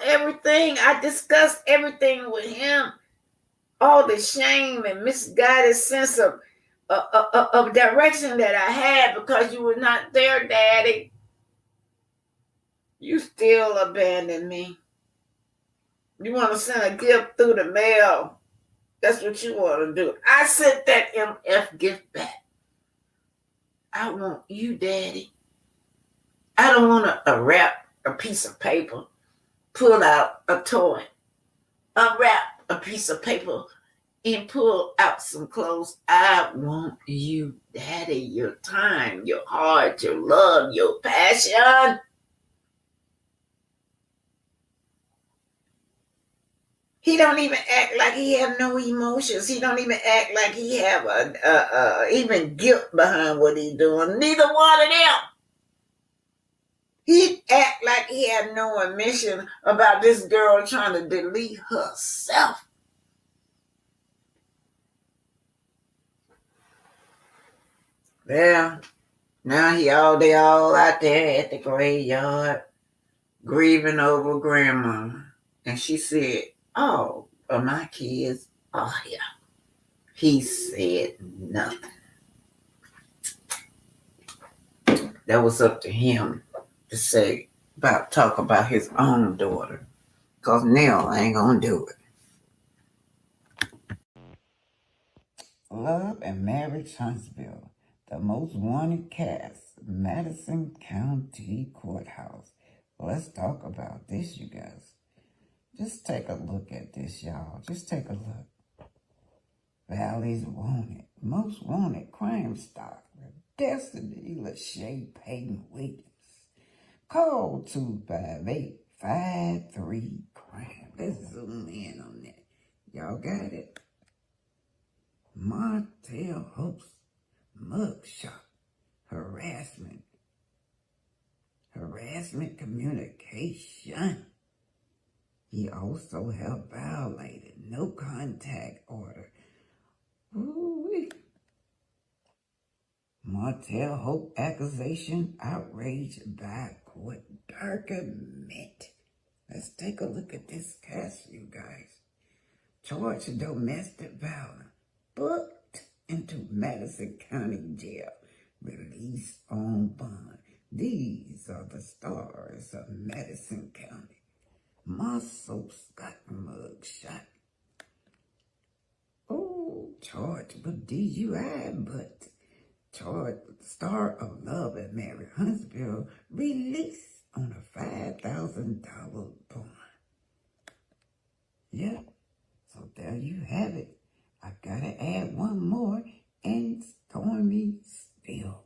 everything. I discussed everything with him. All the shame and misguided sense of direction that I had because you were not there, Daddy. You still abandoned me. You want to send a gift through the mail. That's what you want to do. I sent that MF gift back. I want you, Daddy. I don't want to wrap a piece of paper, pull out a toy, unwrap a piece of paper, and pull out some clothes. I want you, Daddy, your time, your heart, your love, your passion. He don't even act like he have no emotions. He don't even act like he have even guilt behind what he's doing. Neither one of them. He act like he had no admission about this girl trying to delete herself. Yeah, now they all out there at the graveyard grieving over grandma. And she said, oh, but my kids are here. He said nothing. That was up to him to say talk about his own daughter. Because Nell ain't gonna do it. Love and Marriage Huntsville, the most wanted cast, Madison County Courthouse. Let's talk about this, you guys. Just take a look at this, y'all. Just take a look. Valley's wanted, most wanted crime stop. Destiny Lachey Payton Williams. Call 258-53 crime. Let's zoom in on that. Y'all got it? Martell Holt's mugshot. Harassment communication. He also held violated no contact order. Ooh-wee. Martell Hope accusation outrage by court document. Let's take a look at this case, you guys. Charged domestic violence, booked into Madison County Jail, released on bond. These are the stars of Madison County. Muscle Scott mugshot. Oh, charged with DUI, but charged with Star of Love at Marriage Huntsville, released on a $5,000 bond. Yeah, so there you have it. I gotta add one more, and Stormy Still.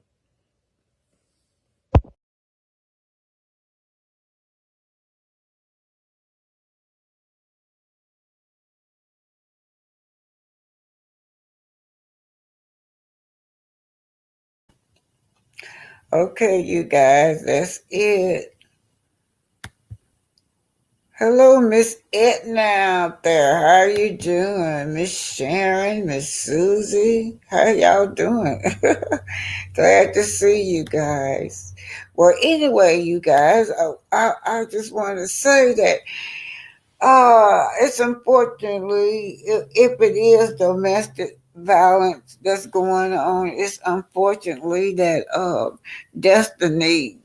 Okay, you guys, that's it. Hello, Miss Edna out there. How are you doing? Miss Sharon, Miss Susie, how y'all doing? Glad to see you guys. Well, anyway, you guys, I just want to say that it's unfortunately, if it is domestic violence that's going on, it's unfortunately that Destiny,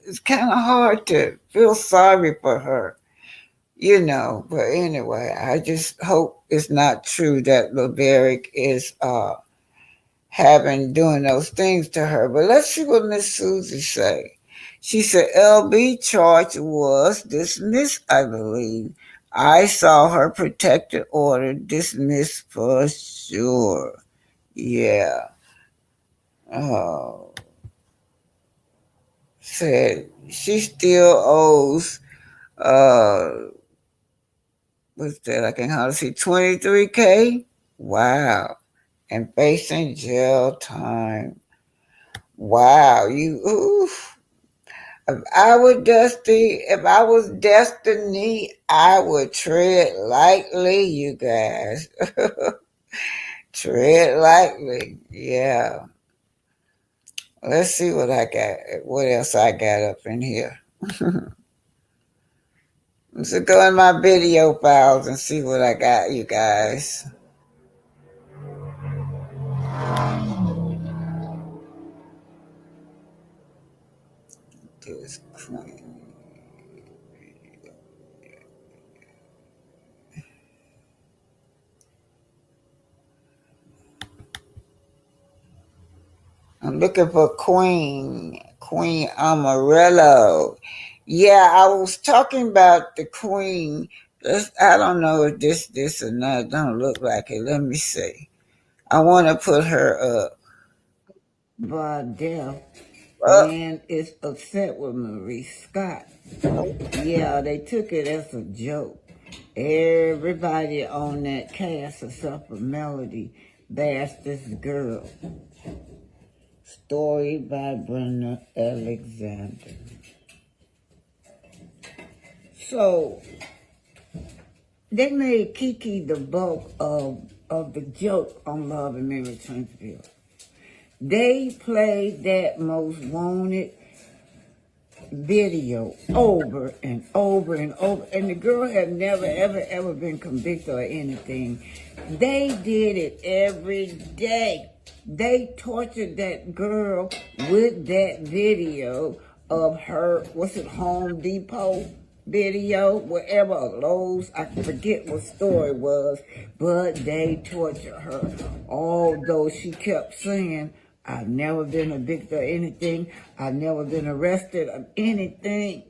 it's kind of hard to feel sorry for her, you know. But anyway, I just hope it's not true that LeVerick is doing those things to her. But let's see what Miss Susie say. She said LB charge was dismissed, I believe. I saw her protective order dismissed for sure. Yeah. Oh. Said she still owes what's that? I can hardly see $23K. Wow. And facing jail time. Wow, oof. If I was Destiny, I would tread lightly, you guys. Tread lightly, yeah. Let's see what else I got up in here. Let's go in my video files and see what I got, you guys. This queen. I'm looking for Queen Amarillo. Yeah, I was talking about the Queen. I don't know if this or not. Don't look like it. Let me see. I want to put her up. Bardell. Man is upset with Marie Scott. Yeah, they took it as a joke. Everybody on that cast except for Melody bashed this girl. Story by Brenda Alexander. So they made Kiki the bulk of the joke on Love and Marriage Huntsville. They played that most wanted video over and over and over, and the girl had never, ever been convicted or anything. They did it every day. They tortured that girl with that video of her, what's it, Home Depot video, wherever, Lowe's, I forget what store it was, but they tortured her. Although she kept saying, I've never been a victim of anything, I've never been arrested of anything.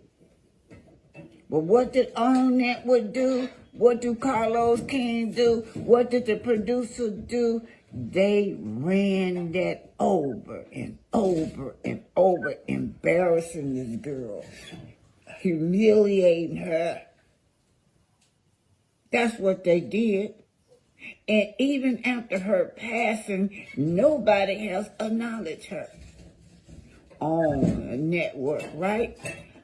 But what did On Network do? What do Carlos King do? What did the producer do? They ran that over and over and over, embarrassing this girl, humiliating her. That's what they did. And even after her passing, nobody else acknowledged her. On Network, right?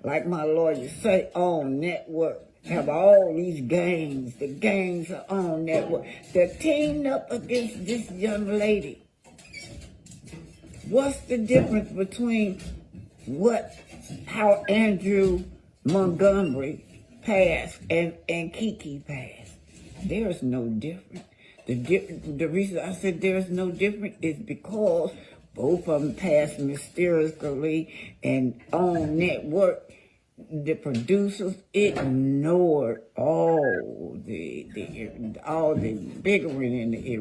Like my lawyers say, On Network. Have all these gangs. The gangs are On Network. They're teamed up against this young lady. What's the difference between how Andrew Montgomery passed and Kiki passed? There's no difference. The reason I said there's no difference is because both of them passed mysteriously, and On Network, the producers ignored all the bickering and the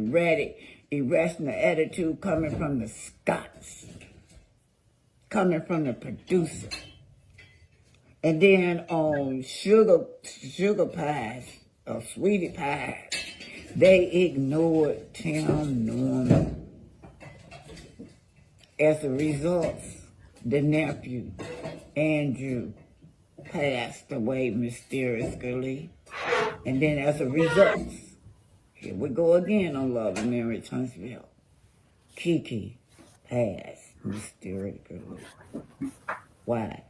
irrational attitude coming from the Scots, coming from the producer. And then on sugar pies or sweetie pies, they ignored Tim Norman. As a result, the nephew, Andrew, passed away mysteriously. And then as a result, here we go again on Love and Marriage Huntsville. Kiki passed mysteriously. Why?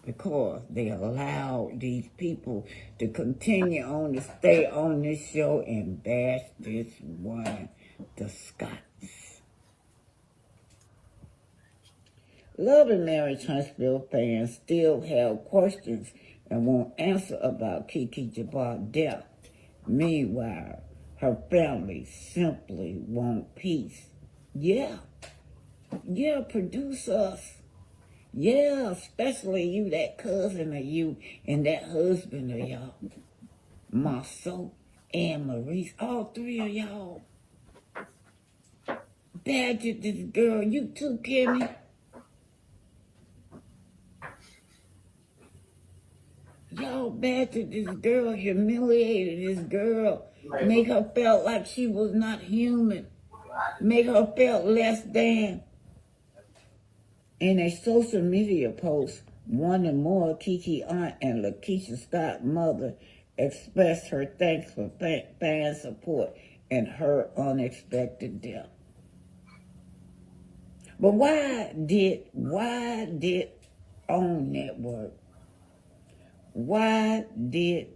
Because they allowed these people to continue on to stay on this show and bash this woman, the Scots. Love and Marriage Huntsville fans still have questions and won't answer about Kiki Jabal's death. Meanwhile, her family simply want peace. Yeah, produce us. Yeah, especially you, that cousin of you, and that husband of y'all. Marceau and Maurice, all three of y'all. Badgered this girl. You too, Kimmy. Y'all badgered this girl, humiliated this girl, make her feel like she was not human, make her feel less than. In a social media post, one or more Kiki aunt and Lakeisha Scott's mother expressed her thanks for fan support and her unexpected death. But why did On Network, why did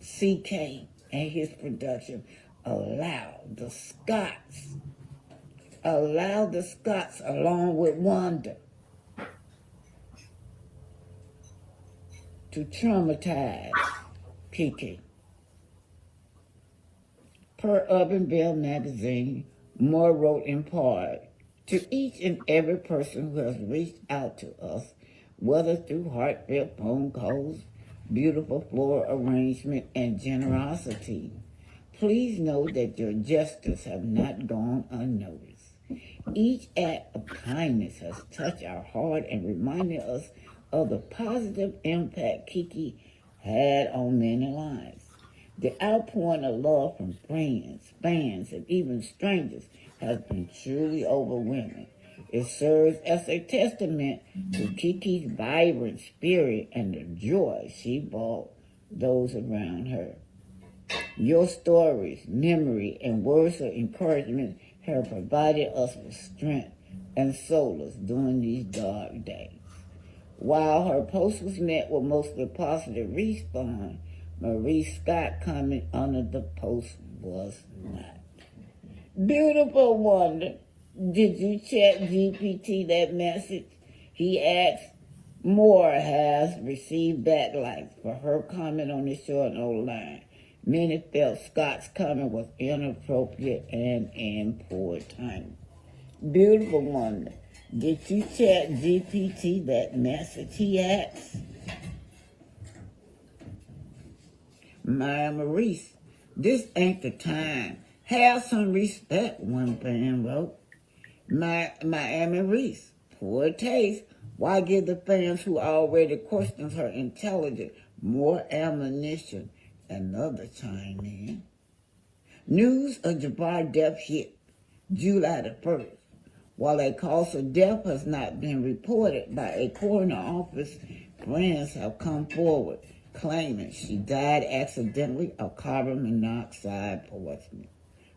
CK and his production allow the Scots along with Wanda to traumatize Kiki? Per Urban Bell magazine, Moore wrote in part, to each and every person who has reached out to us, whether through heartfelt phone calls, beautiful floral arrangement, and generosity, please know that your gestures have not gone unnoticed. Each act of kindness has touched our heart and reminded us of the positive impact Kiki had on many lives. The outpouring of love from friends, fans, and even strangers has been truly overwhelming. It serves as a testament to Kiki's vibrant spirit and the joy she brought those around her. Your stories, memory, and words of encouragement have provided us with strength and solace during these dark days. While her post was met with mostly positive response, Maurice Scott comment under the post was not. Beautiful Wanda, did you chat GPT that message? He adds, Moore has received backlash for her comment on the show and online. Many felt Scott's comment was inappropriate and in poor timing. Beautiful woman, did you chat GPT that message? He asked. Maya Maurice, this ain't the time. Have some respect, one fan wrote. Miami Reese, poor taste. Why give the fans who already questions her intelligence more ammunition? Another chimed in. News of Jabbar's death hit July the 1st. While a cause of death has not been reported by a coroner office, friends have come forward claiming she died accidentally of carbon monoxide poisoning.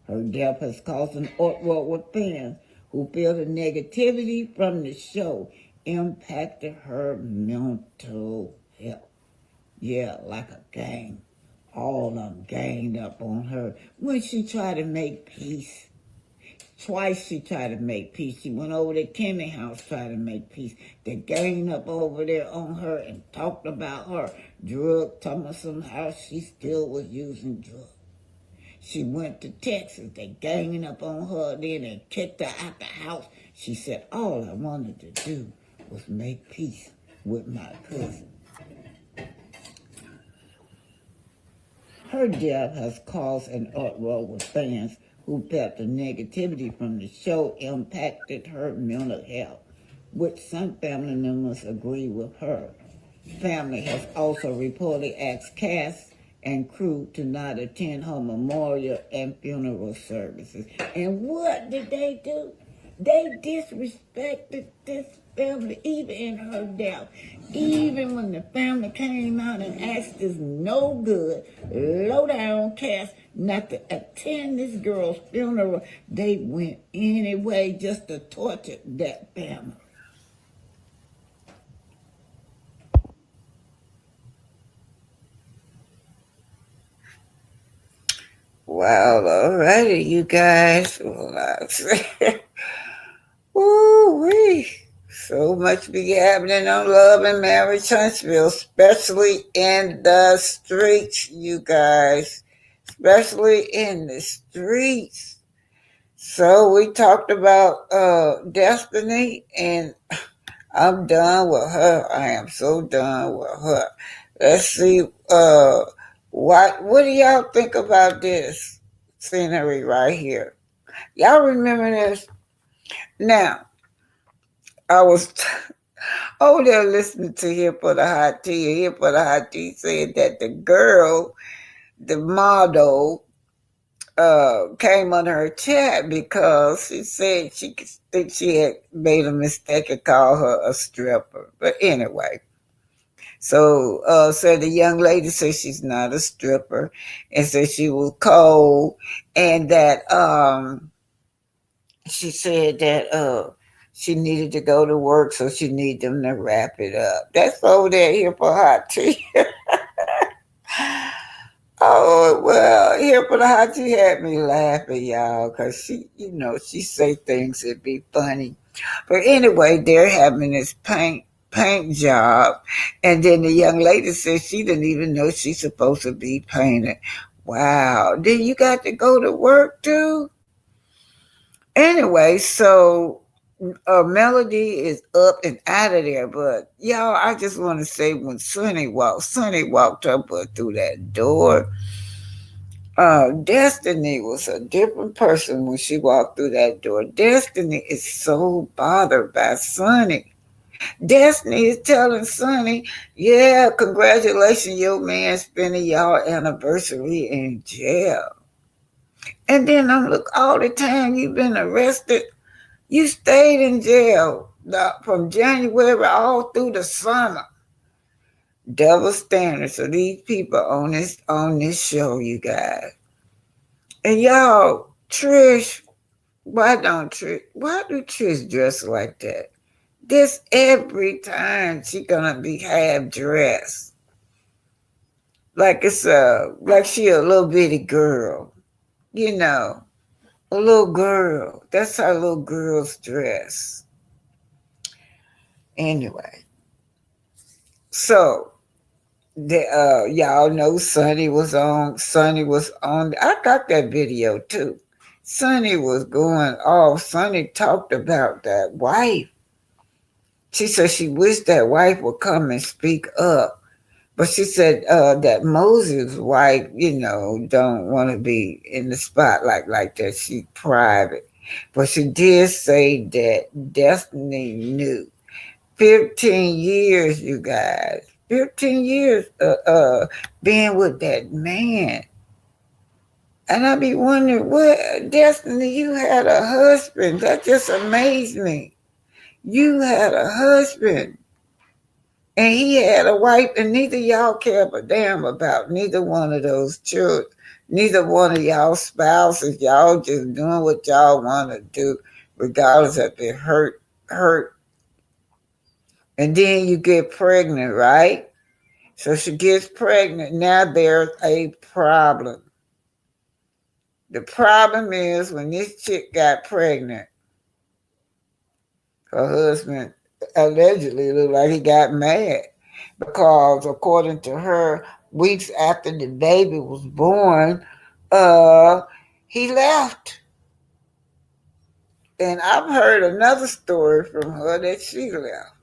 Her death has caused an uproar with fans who feel the negativity from the show impacted her mental health. Yeah, like a gang. All of them ganged up on her when she tried to make peace. Twice she tried to make peace. She went over to Kimmy's house trying to make peace. They ganged up over there on her and talked about her talking about somehow she still was using drugs. She went to Texas. They ganging up on her then and kicked her out the house. She said, all I wanted to do was make peace with my cousin. Her death has caused an uproar with fans who felt the negativity from the show impacted her mental health, which some family members agree with her. Family has also reportedly asked cast and crew to not attend her memorial and funeral services. And what did they do? They disrespected this family, even in her death. Even when the family came out and asked this no good, low down cast not to attend this girl's funeral, they went anyway just to torture that family. Well, alrighty, you guys. Woo-wee. So much be happening on Love and Marriage Huntsville, especially in the streets, you guys. Especially in the streets. So we talked about Destiny, and I'm done with her. I am so done with her. Let's see. What do y'all think about this scenery right here? Y'all remember this? Now, I was over there listening to Here for the Hot Tea. Here for the Hot Tea said that the girl, the model, came on her chat because she said she could think she had made a mistake and called her a stripper. But anyway. So the young lady said she's not a stripper and said she was cold and that she said that she needed to go to work, so she needed them to wrap it up. That's over there Here for Hot Tea. Oh, well, Here for the Hot Tea had me laughing, y'all, because she say things that be funny. But anyway, they're having this paint job, and then the young lady said she didn't even know she's supposed to be painting. Wow. Then you got to go to work too? Anyway, so Melody is up and out of there, but y'all, I just want to say when Sonny walked up through that door, Destiny was a different person when she walked through that door. Destiny is so bothered by Sonny. Destiny is telling Sonny, yeah, congratulations, your man spending y'all anniversary in jail. And then look, all the time you've been arrested, you stayed in jail from January all through the summer. Double standards of these people on this show, you guys. And y'all, Trish, why do Trish dress like that? This every time she gonna be half dressed. Like like she a little bitty girl. A little girl. That's how little girls dress. Anyway, so y'all know Sonny was on. I got that video too. Sonny was going off. Sonny talked about that wife. She said she wished that wife would come and speak up. But she said that Moses' wife, don't want to be in the spotlight like that. She's private. But she did say that Destiny knew. 15 years, you guys. 15 years being with that man. And I be wondering, what, Destiny, you had a husband. That just amazed me. You had a husband. And he had a wife, and neither y'all care a damn about neither one of those children. Neither one of y'all spouses. Y'all just doing what y'all want to do, regardless if it hurt. And then you get pregnant, right? So she gets pregnant. Now there's a problem. The problem is when this chick got pregnant, her husband allegedly looked like he got mad because, according to her, weeks after the baby was born, he left. And I've heard another story from her that she left.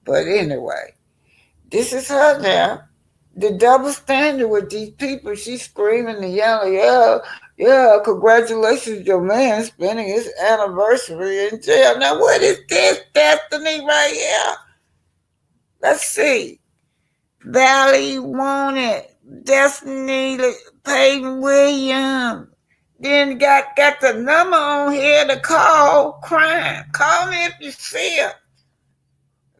But anyway, this is her now. The double standard with these people, she's screaming and yelling, yeah, congratulations, your man spending his anniversary in jail. Now, what is this, Destiny, right here? Let's see. Valley wanted, Destiny, Payton Williams. Then got the number on here to call crime. Call me if you see her.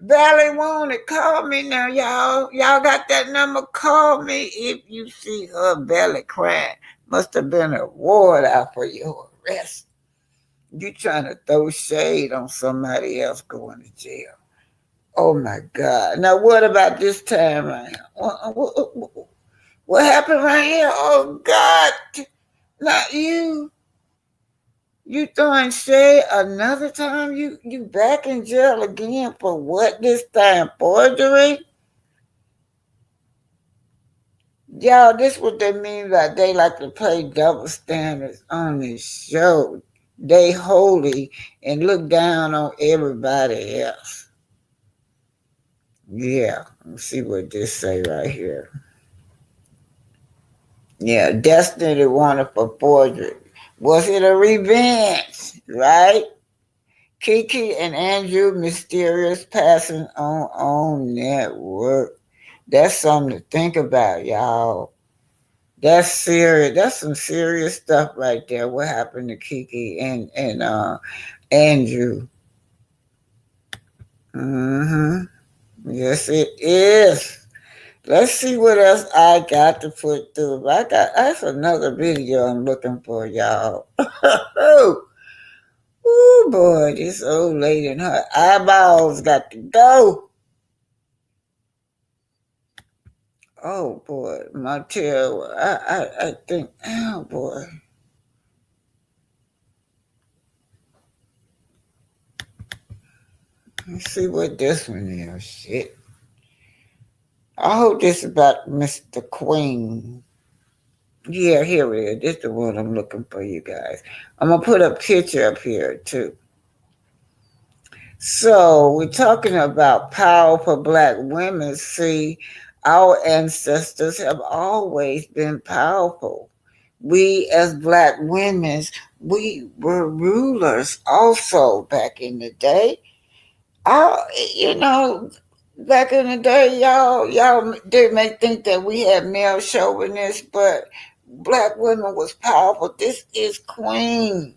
Valley wanted, call me now, y'all. Y'all got that number? Call me if you see her belly crying. Must have been a warrant out for your arrest. You trying to throw shade on somebody else going to jail. Oh my God. Now what about this time right here? What happened right here? Oh God. Not you. You throwing shade another time? You back in jail again for what this time? Forgery? Y'all, this what they mean by they like to play double standards on this show. They holy and look down on everybody else. Yeah, let's see what this say right here. Yeah, Destiny wanted for forgery. Was it a revenge, right? Kiki and Andrew mysterious passing on network. That's something to think about, y'all. That's serious. That's some serious stuff right there. What happened to Kiki and Andrew? Yes, it is. Let's see what else I got to put through. That's another video I'm looking for, y'all. Oh boy, this old lady and her eyeballs got to go. Oh boy, my tail. I think. Oh boy. Let's see what this one is. Shit. I hope this is about Mr. Queen. Yeah, here it is. This is the one I'm looking for, you guys. I'm going to put a picture up here, too. So, we're talking about powerful Black women. See, our ancestors have always been powerful. We, as Black women, we were rulers also back in the day. Back in the day, y'all they may think that we had male chauvinists, but Black women was powerful. This is Queen.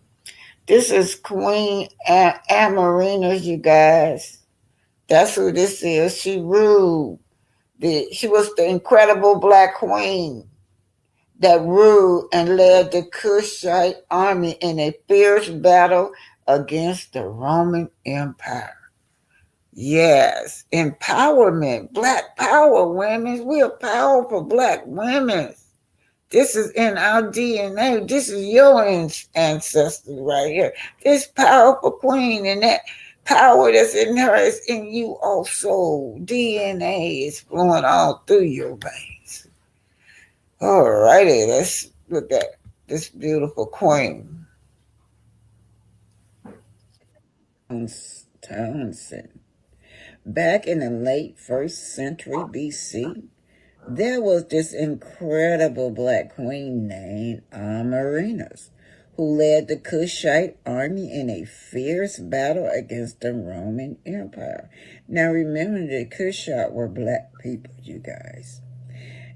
This is Queen Amanirenas, you guys. That's who this is. She ruled. She was the incredible Black queen that ruled and led the Kushite army in a fierce battle against the Roman Empire. Yes, empowerment, Black power, women. We are powerful Black women. This is in our DNA. This is your ancestry right here. This powerful queen and that Power that's in her is in you also. DNA is flowing all through your veins. All righty, let's look at this beautiful queen. Townsend. Back in the late 1st century BC, there was this incredible black queen named Amanirenas, who led the Kushite army in a fierce battle against the Roman Empire. Now remember, the Kushite were black people, you guys.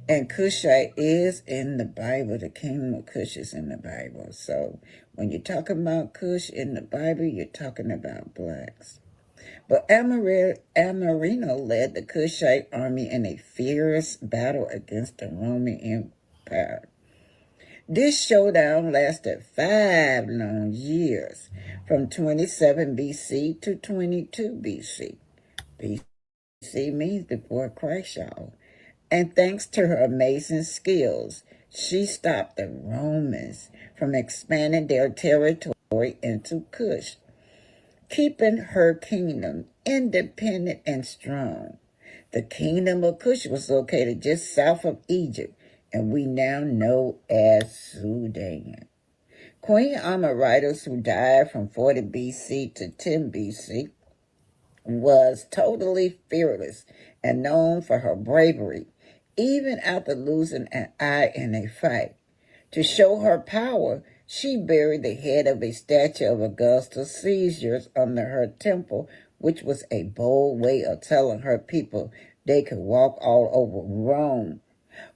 And Kushite is in the Bible. The kingdom of Kush is in the Bible. So when you're talking about Kush in the Bible, you're talking about blacks. But Amarino led the Kushite army in a fierce battle against the Roman Empire. This showdown lasted 5 long years, from 27 BC to 22 BC. BC means before Christ, y'all. And thanks to her amazing skills, she stopped the Romans from expanding their territory into Kush, keeping her kingdom independent and strong. The kingdom of Kush was located just south of Egypt, and we now know as Sudan. Queen Amanirenas, who died from 40 BC to 10 BC, was totally fearless and known for her bravery, even after losing an eye in a fight. To show her power, she buried the head of a statue of Augustus Caesar under her temple, which was a bold way of telling her people they could walk all over Rome.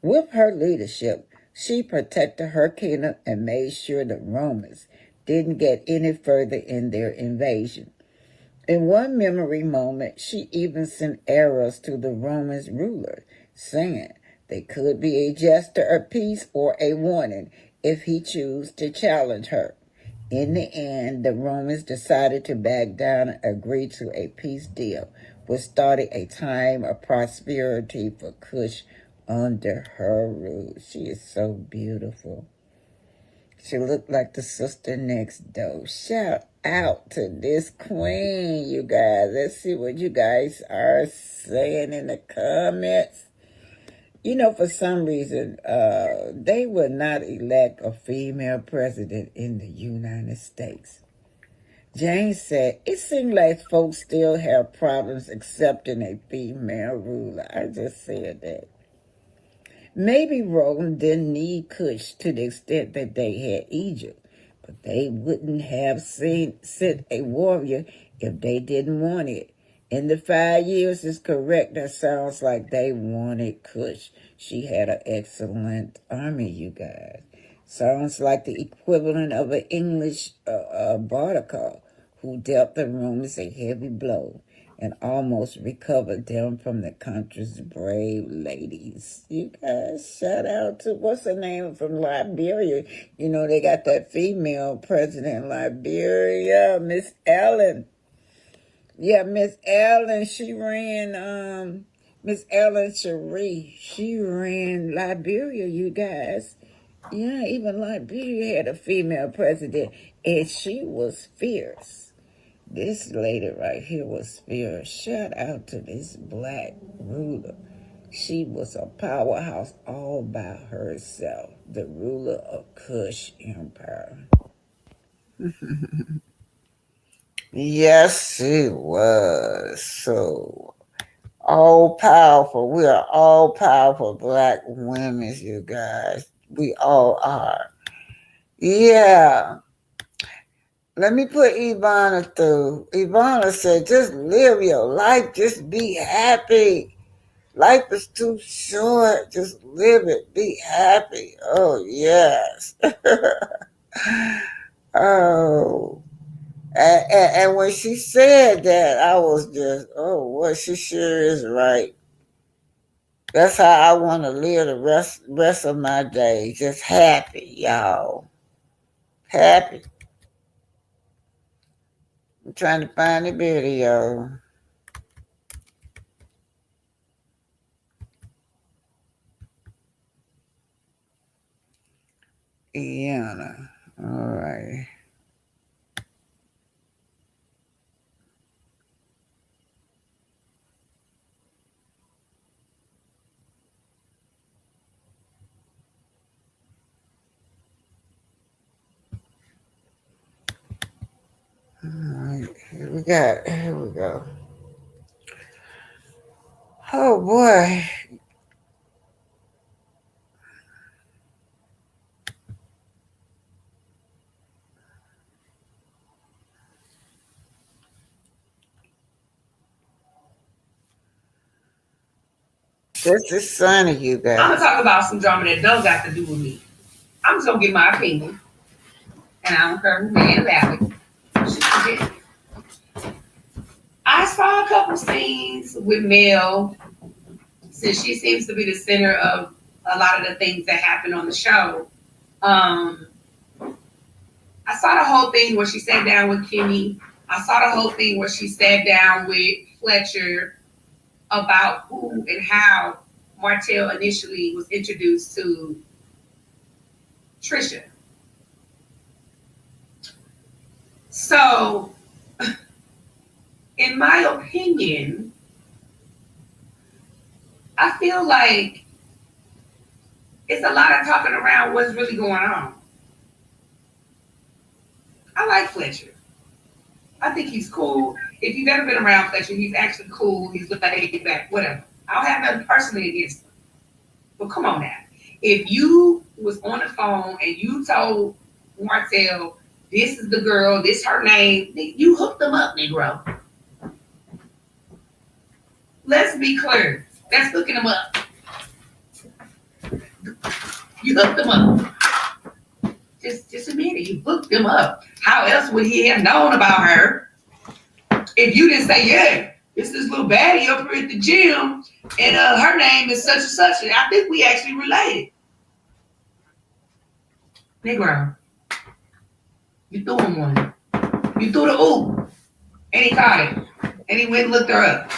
With her leadership, she protected her kingdom and made sure the Romans didn't get any further in their invasion. In one memory moment, she even sent arrows to the Romans ruler, saying they could be a gesture of peace or a warning if he chose to challenge her. In the end, the Romans decided to back down and agree to a peace deal, which started a time of prosperity for Kush under her rule. She is so beautiful. She looked like the sister next door. Shout out to this queen, you guys. Let's see what you guys are saying in the comments. You know, for some reason, they would not elect a female president in the United States. James said, it seems like folks still have problems accepting a female ruler. I just said that. Maybe Rome didn't need Kush to the extent that they had Egypt, but they wouldn't have sent a warrior if they didn't want it. In the 5 years is correct. That sounds like they wanted Kush. She had an excellent army, you guys. Sounds like the equivalent of an English Bartical, who dealt the Romans a heavy blow and almost recovered them from the country's brave ladies. You guys, shout out to, what's her name, from Liberia. You know, they got that female president in Liberia, Miss Ellen. Yeah, Miss Ellen, she ran, Miss Ellen Cherie. She ran Liberia, you guys. Yeah, even Liberia had a female president, and she was fierce. This lady right here was fierce. Shout out to this black ruler. She was a powerhouse all by herself, the ruler of Kush Empire. Yes, she was. So all powerful. We are all powerful black women, you guys. We all are. Yeah. Let me put Ivana through. Ivana said, just live your life. Just be happy. Life is too short. Just live it. Be happy. Oh, yes. Oh. And when she said that, I was just, oh, well, she sure is right. That's how I want to live the rest of my day. Just happy, y'all. Happy. I'm trying to find the video. Iana. All right. Here we go. Oh boy. This is sunny, you guys.
I'm gonna talk about some drama that don't got to do with me. I'm just gonna give my opinion, and I don't care who man valid. I saw a couple scenes with Nell, since she seems to be the center of a lot of the things that happen on the show. I saw the whole thing where she sat down with Kimmy. I saw the whole thing where she sat down with Fletcher about who and how Martell initially was introduced to Trisha. So, in my opinion, I feel like it's a lot of talking around what's really going on. I like Fletcher. I think he's cool. If you've ever been around Fletcher, he's actually cool. He's laid back, whatever. I don't have nothing personally against him. But come on now. If you was on the phone and you told Martell, this is the girl, this her name, you hooked them up, Negro. Let's be clear. That's hooking them up. You hooked them up. Just admit it. You hooked them up. How else would he have known about her if you didn't say, yeah, it's this little baddie up here at the gym, and her name is such and such. And I think we actually related. Negro, you threw him one. You threw the oop, and he caught it, and he went and looked her up.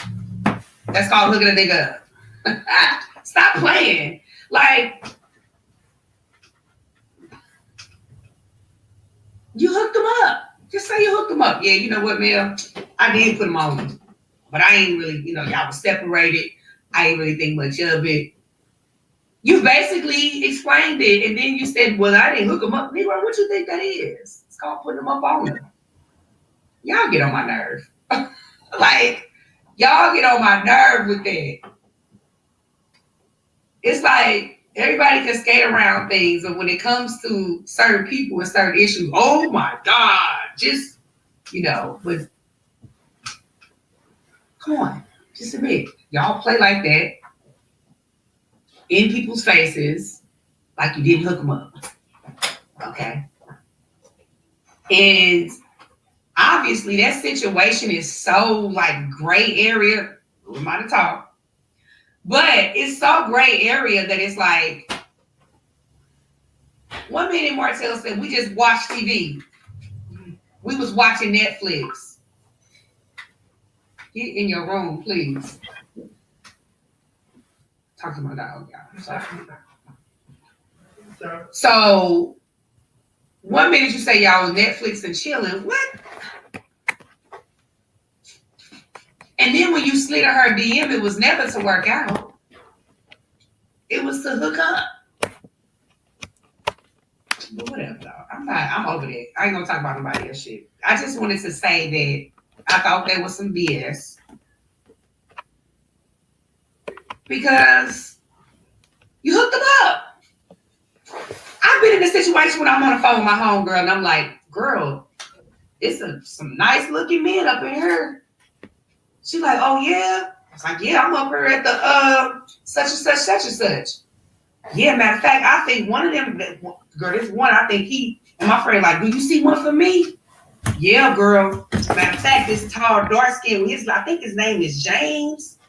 That's called hooking a nigga up. Stop playing. Like, you hooked them up. Just say you hooked them up. Yeah, you know what, Mel? I did put them on you. But I ain't really, y'all were separated. I ain't really think much of it. You basically explained it, and then you said, well, I didn't hook them up. Negro, what you think that is? It's called putting them up on them. Y'all get on my nerve. Like, y'all get on my nerve with that. It's like everybody can skate around things, but when it comes to certain people and certain issues, oh my God, just, but come on, just admit, y'all play like that in people's faces, like you didn't hook them up. Okay. And obviously that situation is so like gray area. Who am I to talk? But it's so gray area that it's like, 1 minute Martell said, we just watched TV. We was watching Netflix. Get in your room, please. Talk to my dog, y'all. Sorry. So, 1 minute you say y'all was Netflix and chilling. What? And then when you slid her DM, it was never to work out. It was to hook up. But whatever, dog. I'm over there. I ain't gonna talk about nobody else shit. I just wanted to say that I thought there was some BS. Because you hooked them up. I've been in a situation when I'm on the phone with my homegirl and I'm like, girl, it's some nice looking men up in here. She's like, oh yeah? I was like, yeah, I'm up here at the such and such. Yeah, matter of fact, I think one of them, girl, this one, I think he, and my friend like, do you see one for me? Yeah, girl. Matter of fact, this tall, dark skin, I think his name is James.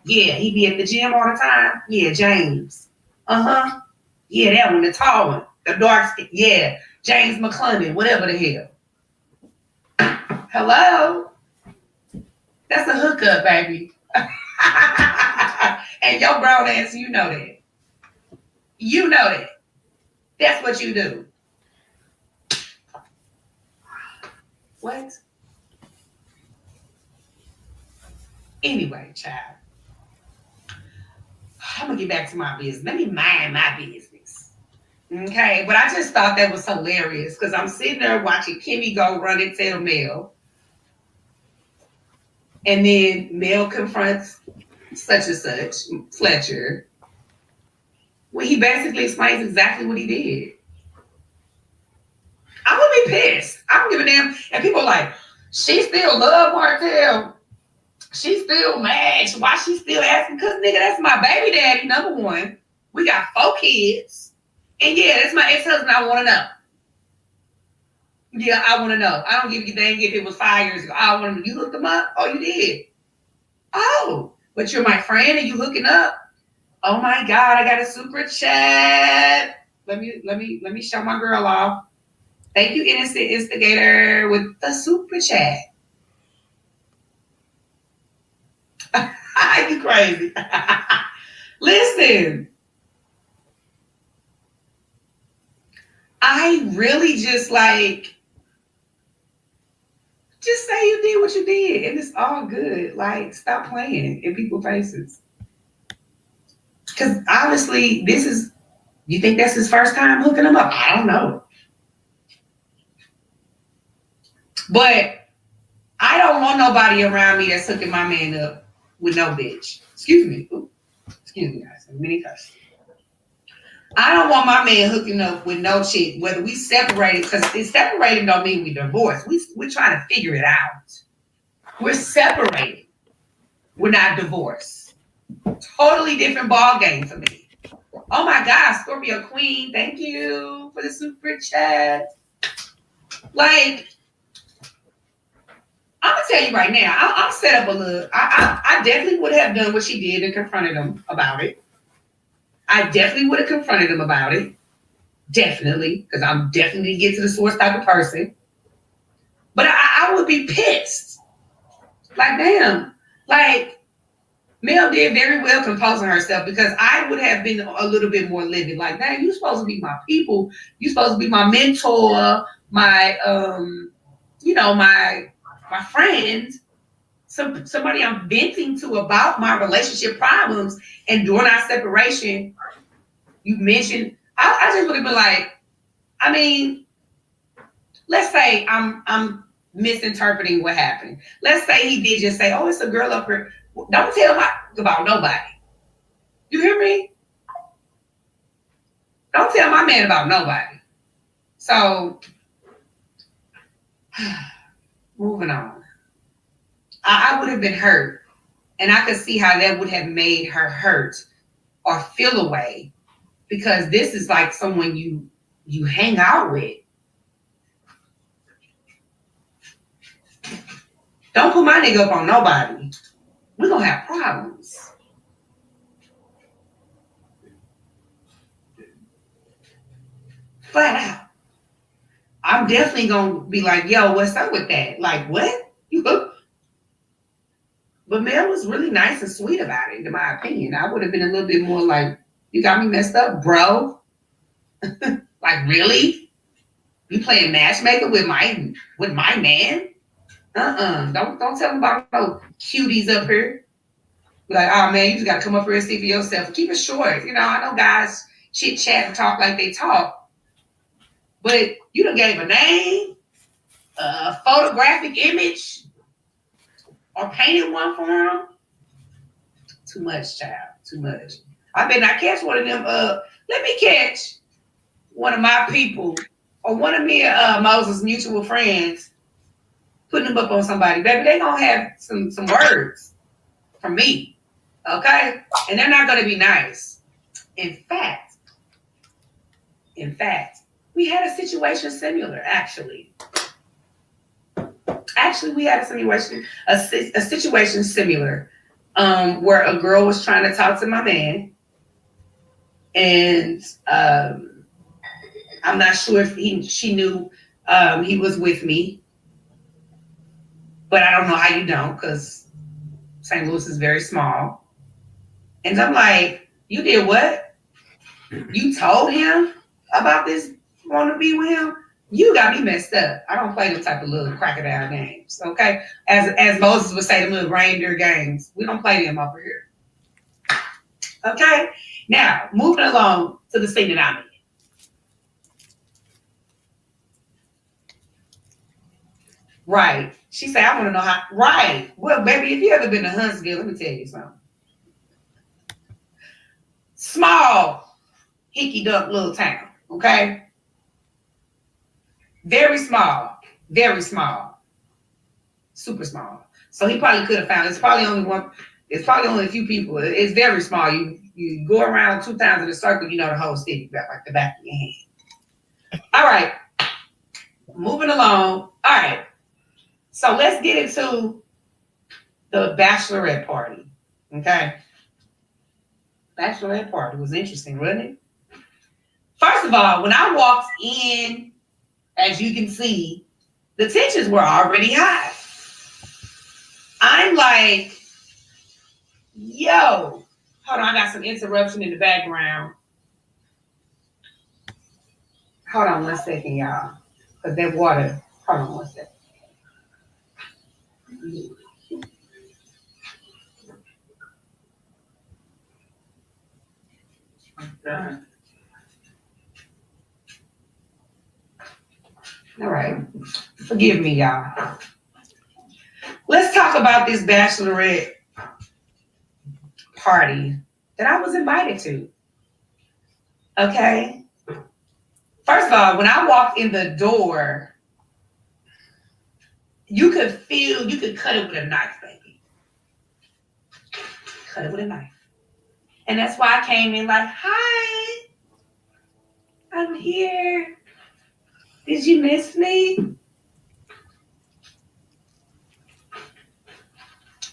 Yeah, he be at the gym all the time. Yeah, James. Uh-huh. Yeah, that one, the tall one, the dark skin. Yeah, James McClendon, whatever the hell. Hello? That's a hookup, baby. And your grown ass, you know that. You know that. That's what you do. What? Anyway, child. I'm going to get back to my business. Let me mind my business. Okay? But I just thought that was hilarious because I'm sitting there watching Kimmy go run and tell Nell. And then Nell confronts such and such, Fletcher, when he basically explains exactly what he did. I would be pissed. I don't give a damn. And people are like, she still love Martell. She's still mad. Why she still asking? Because, nigga, that's my baby daddy, number one. We got 4 kids. And yeah, that's my ex-husband. I want to know. Yeah, I want to know. I don't give a dang if it was 5 years ago. I want to know. You looked them up? Oh, you did? Oh, but you're my friend and you hooking up? Oh my God, I got a super chat. Let me show my girl off. Thank you, innocent instigator, with the super chat. You crazy. Listen, I really just say you did what you did and it's all good. Like, stop playing in people's faces. Because honestly, you think that's his first time hooking him up? I don't know. But I don't want nobody around me that's hooking my man up with no bitch. Excuse me. Ooh. Excuse me, guys. Many cuss. I don't want my man hooking up with no chick, whether we separated, because separated don't mean we divorced. We're trying to figure it out. We're separated. We're not divorced. Totally different ball game for me. Oh my God, Scorpio Queen, thank you for the super chat. Like, I'm gonna tell you right now, I'll set up a little. I definitely would have done what she did and confronted him about it. I definitely would have confronted him about it. Definitely, because I'm definitely get to the source type of person. But I would be pissed. Like, damn. Like, Mel did very well composing herself, because I would have been a little bit more livid. Like, dang, you're supposed to be my people. You're supposed to be my mentor, my my friend. Somebody I'm venting to about my relationship problems. And during our separation, you mentioned, I just would have been like, I mean, let's say I'm misinterpreting what happened. Let's say he did just say, oh, it's a girl up here. Don't tell him about nobody. You hear me? Don't tell my man about nobody. So, moving on. I would have been hurt. And I could see how that would have made her hurt or feel away. Because this is like someone you hang out with. Don't put my nigga up on nobody. We're going to have problems. Flat out. I'm definitely going to be like, yo, what's up with that? Like, what? But Mel was really nice and sweet about it, in my opinion. I would have been a little bit more like, you got me messed up, bro. Like, really? You playing matchmaker with my man? Don't tell him about no cuties up here. Like, oh man, you just gotta come up here and see for yourself. Keep it short. You know, I know guys chit chat and talk like they talk. But you done gave a name, a photographic image, or painted one for him. Too much, child. Too much. I better not catch one of them. Let me catch one of my people or one of me and Moses' mutual friends putting them up on somebody. Baby, they gonna have some words from me. Okay? And they're not gonna be nice. In fact, we had a situation similar, actually. Actually, we had a situation similar, where a girl was trying to talk to my man, and I'm not sure if she knew he was with me, but I don't know how you don't, because St. Louis is very small. And I'm like, you did what? You told him about this, want to be with him? You got me messed up. I don't play them type of little crocodile games, okay? As Moses would say, the little reindeer games. We don't play them over here. Okay? Now, moving along to the scene that I'm in.
Right. She said, I want to know how. Right. Well, baby, if you ever been to Huntsville, let me tell you something. Small, hickey duck little town. Okay. Very small. Very small. Super small. So he probably could have found. It's probably only a few people. It's very small. You go around 2 times in a circle, you know the whole city like the back of your hand. All right. Moving along. All right. So let's get into the bachelorette party. Okay. Bachelorette party was interesting, wasn't it? First of all, when I walked in, as you can see, the tensions were already high. I'm like, yo, hold on, I got some interruption in the background. Hold on 1 second, y'all. Because that water, hold on 1 second. Done. All right. Forgive me, y'all. Let's talk about this bachelorette party that I was invited to. Okay. First of all, when I walked in the door, you could cut it with a knife, baby. Cut it with a knife. And that's why I came in like, hi, I'm here. Did you miss me?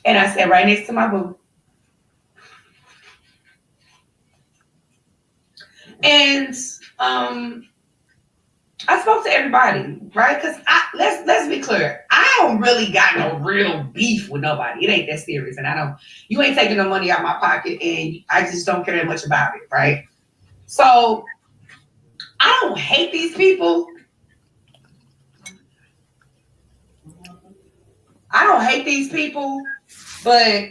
And I sat right next to my boo. And I spoke to everybody, right? Because let's be clear, I don't really got no real beef with nobody. It ain't that serious, and you ain't taking no money out my pocket, and I just don't care that much about it, right? So I don't hate these people. I don't hate these people, but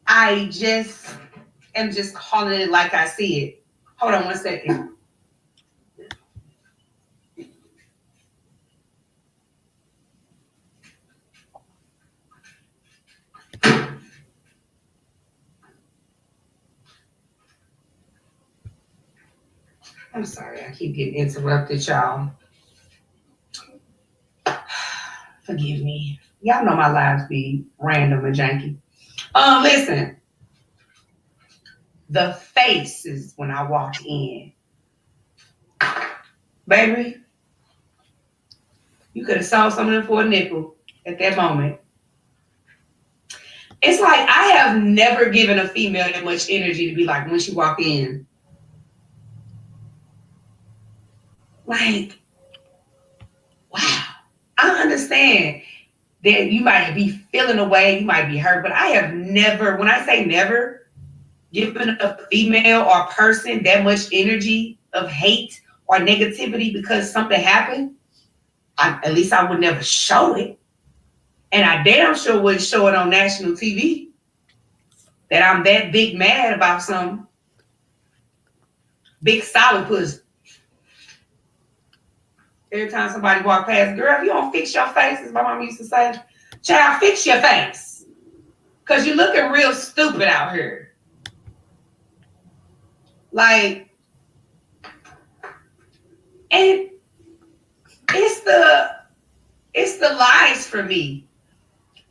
I just am just calling it like I see it. Hold on 1 second. I'm sorry, I keep getting interrupted, y'all. Forgive me. Y'all know my lives be random and janky. Listen. The faces when I walked in. Baby, you could have sold some of them for a nickel at that moment. It's like I have never given a female that much energy to be like when she walked in. Like, wow. I understand that you might be feeling away, you might be hurt, but I have never, when I say never, given a female or person that much energy of hate or negativity because something happened. At least I would never show it. And I damn sure wouldn't show it on national TV that I'm that big mad about something. Big solid pussy. Every time somebody walk past, girl, if you don't fix your face, as my mom used to say, child, fix your face. Because you're looking real stupid out here. Like, and it's the lies for me.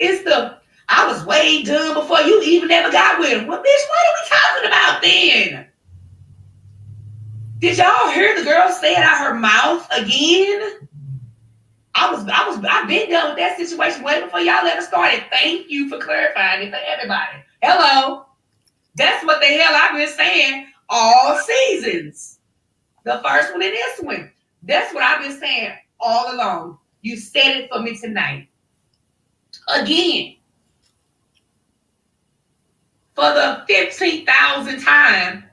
I was way done before you even ever got with him. Well, bitch, what are we talking about then? Did y'all hear the girl say it out her mouth again? I've been done with that situation way before y'all ever started. Thank you for clarifying it for everybody. Hello. That's what the hell I've been saying all seasons. The first one and this one. That's what I've been saying all along. You said it for me tonight. Again. For the 15,000th time.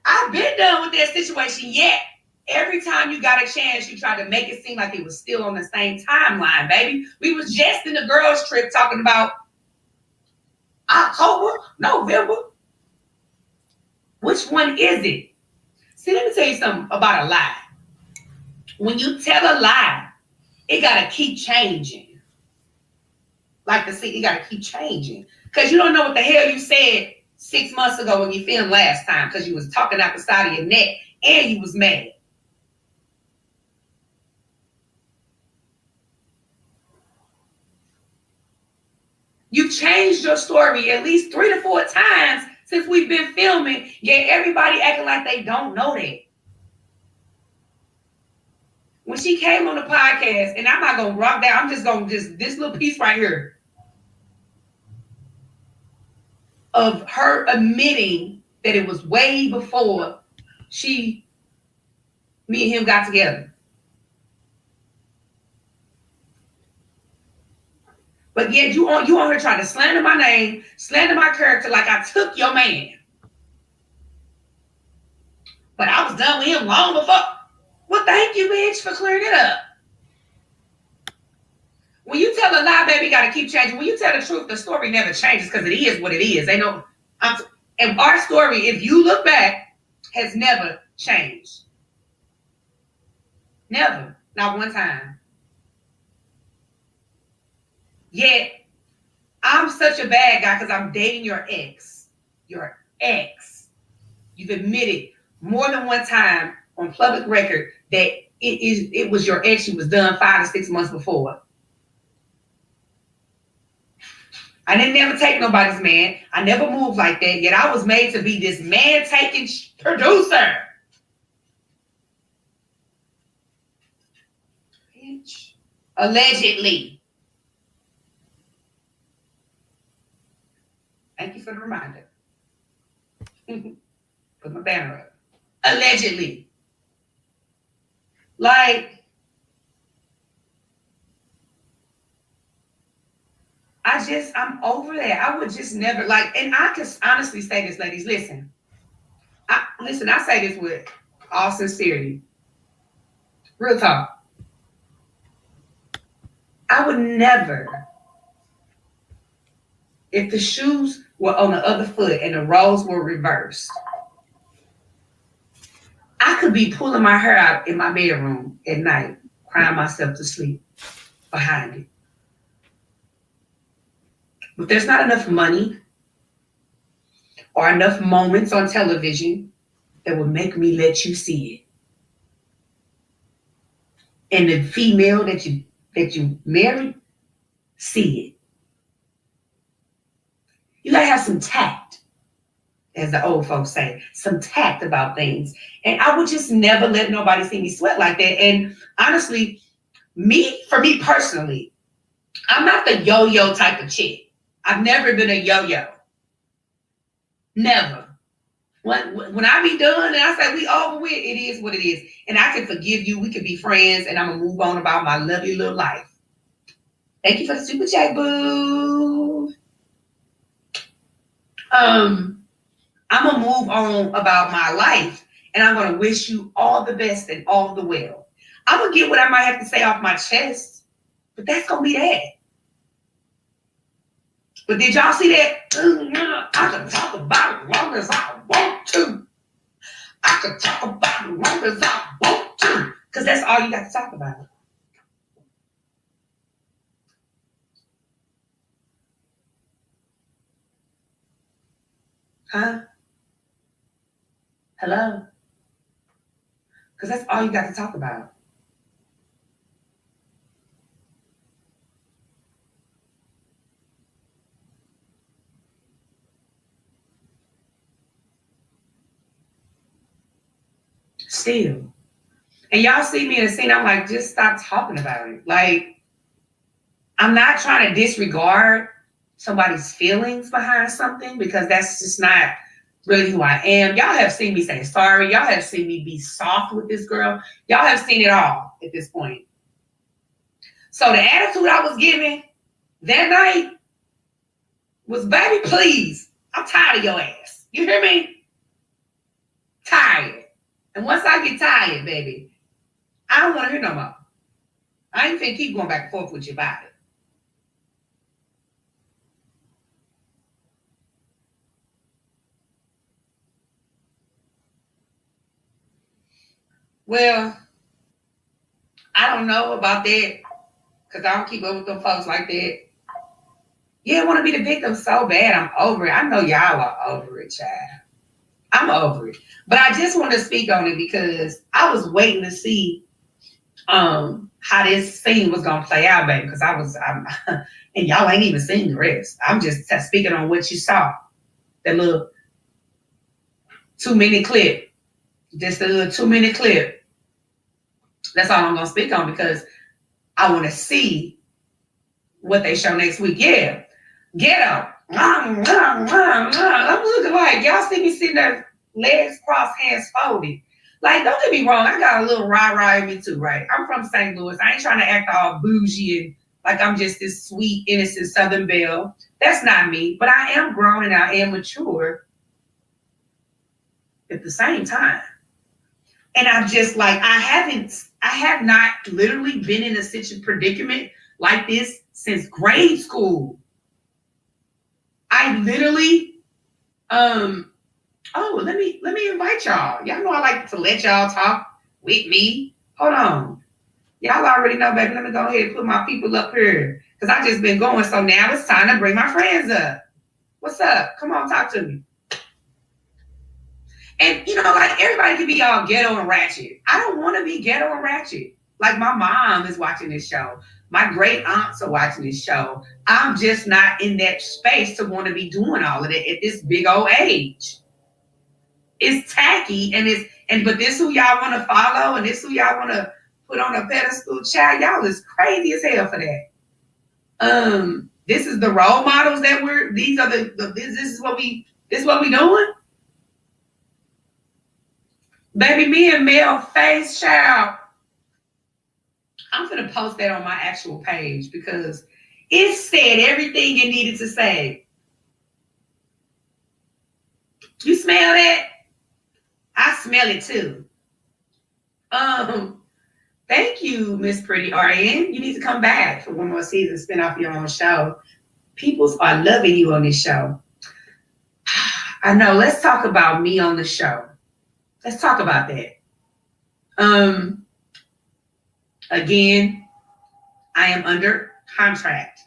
I've been done with that situation yet. Every time you got a chance, you tried to make it seem like it was still on the same timeline, baby. We was just in the girls' trip talking about October, November. Which one is it? See, let me tell you something about a lie. When you tell a lie it got to keep changing. Like the scene, it got to keep changing. Because you don't know what the hell you said 6 months ago when you filmed last time, because you was talking out the side of your neck and you was mad. You've changed your story at least 3 to 4 times since we've been filming, yet everybody acting like they don't know that. When she came on the podcast, and I'm not going to rock that, I'm just going to this little piece right here of her admitting that it was way before me and him got together. But yet you on her trying to slander my name, slander my character like I took your man. But I was done with him long before. Well, thank you, bitch, for clearing it up. When you tell a lie, baby, you got to keep changing. When you tell the truth, the story never changes because it is what it is. And our story, if you look back, has never changed. Never. Not one time. Yet, I'm such a bad guy because I'm dating your ex. Your ex. You've admitted more than one time on public record that it was your ex. She was done 5 to 6 months before. I didn't never take nobody's man. I never moved like that. Yet I was made to be this man-taking producer. Bitch. Allegedly. Thank you for the reminder. Put my banner up. Allegedly. Like, I'm over that. I would just never, like, and I can honestly say this, ladies, listen. I say this with all sincerity. Real talk. I would never, if the shoes were on the other foot and the roles were reversed, I could be pulling my hair out in my bedroom at night, crying myself to sleep behind it. But there's not enough money or enough moments on television that would make me let you see it. And the female that you marry, see it. You gotta have some tact, as the old folks say, some tact about things. And I would just never let nobody see me sweat like that. And honestly, for me personally, I'm not the yo-yo type of chick. I've never been a yo-yo. Never. When I be done and I say we over with, it is what it is. And I can forgive you. We can be friends and I'm going to move on about my lovely little life. Thank you for the super chat, boo. I'm going to move on about my life and I'm going to wish you all the best and all the well. I'm going to get what I might have to say off my chest, but that's going to be that. But did y'all see that? I can talk about it as long as I want to. I can talk about it as long as I want to. Because that's all you got to talk about. Huh? Hello? Because that's all you got to talk about. Still. And y'all see me in a scene, I'm like, just stop talking about it. Like, I'm not trying to disregard somebody's feelings behind something because that's just not really who I am. Y'all have seen me say sorry. Y'all have seen me be soft with this girl. Y'all have seen it all at this point. So the attitude I was giving that night was, baby, please, I'm tired of your ass. You hear me? Tired. And once I get tired, baby, I don't want to hear no more. I ain't finna keep going back and forth with you about it. Well, I don't know about that. because I don't keep up with them folks like that. Yeah, I want to be the victim so bad. I'm over it. I know y'all are over it, child. I'm over it. But I just want to speak on it because I was waiting to see how this scene was gonna play out, baby. Because I'm and y'all ain't even seen the rest. I'm just speaking on what you saw. That little 2-minute clip. Just a little 2-minute clip. That's all I'm gonna speak on because I want to see what they show next week. Yeah. Ghetto. I'm looking like y'all see me sitting there, legs crossed, hands folded. Like, don't get me wrong, I got a little rah-rah in me too, right? I'm from St. Louis. I ain't trying to act all bougie and like I'm just this sweet, innocent Southern belle. That's not me. But I am grown and I am mature at the same time. And I'm just like, I have not literally been in a predicament like this since grade school. I literally, let me invite y'all. Y'all know I like to let y'all talk with me. Hold on. Y'all already know, baby. Let me go ahead and put my people up here. Because I just been going. So now it's time to bring my friends up. What's up? Come on, talk to me. And, like everybody can be all ghetto and ratchet. I don't want to be ghetto and ratchet. Like my mom is watching this show. My great aunts are watching this show. I'm just not in that space to want to be doing all of that at this big old age. It's tacky but this who y'all want to follow and this who y'all want to put on a pedestal. Child, y'all is crazy as hell for that. This is the role models that this is what we doing. Baby, me and Mel face, child. I'm gonna post that on my actual page because it said everything it needed to say. You smell that? I smell it too. Thank you, Miss Pretty RN. You need to come back for one more season, spin off your own show. People are loving you on this show. I know. Let's talk about me on the show. Let's talk about that. Again, I am under contract.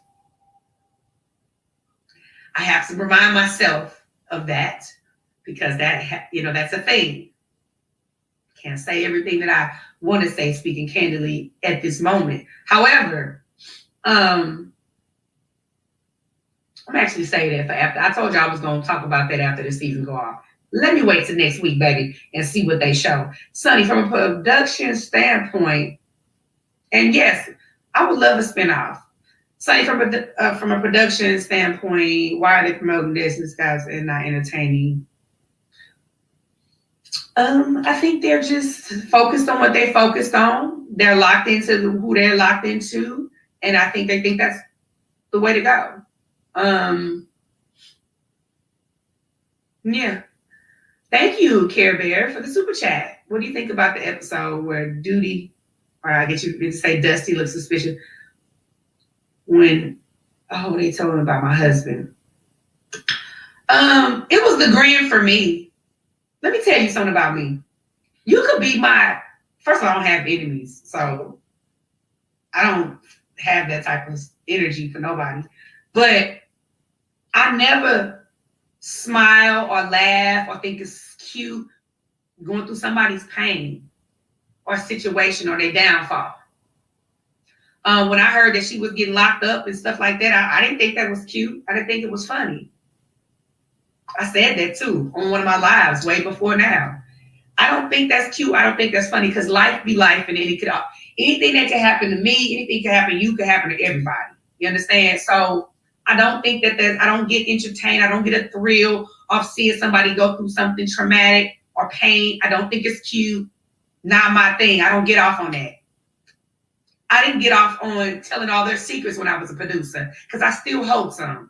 I have to remind myself of that because that's a thing. Can't say everything that I want to say, speaking candidly at this moment. However, I'm actually saying that for after. I told you I was going to talk about that after the season go off. Let me wait till next week, baby, and see what they show. Sonny, from a production standpoint, and yes, I would love a spinoff. Sonny, from a production standpoint, why are they promoting this guys and not entertaining? I think they're just focused on what they focused on. They're locked into who they're locked into, and I think they think that's the way to go. Yeah. Thank you, Care Bear, for the super chat. What do you think about the episode where Duty, or I get you to say Dusty, looks suspicious when they told him about my husband? It was the grin for me. Let me tell you something about me. You could be first of all, I don't have enemies, so I don't have that type of energy for nobody. But I never smile or laugh or think it's cute going through somebody's pain or situation or their downfall. When I heard that she was getting locked up and stuff like that, I didn't think that was cute. I didn't think it was funny. I said that too on one of my lives way before now. I don't think that's cute. I don't think that's funny because life be life, and anything that can happen to me, anything can happen to you, can happen to everybody. You understand? So I don't think I don't get entertained. I don't get a thrill of seeing somebody go through something traumatic or pain. I don't think it's cute. Not my thing. I don't get off on that. I didn't get off on telling all their secrets when I was a producer because I still hold some.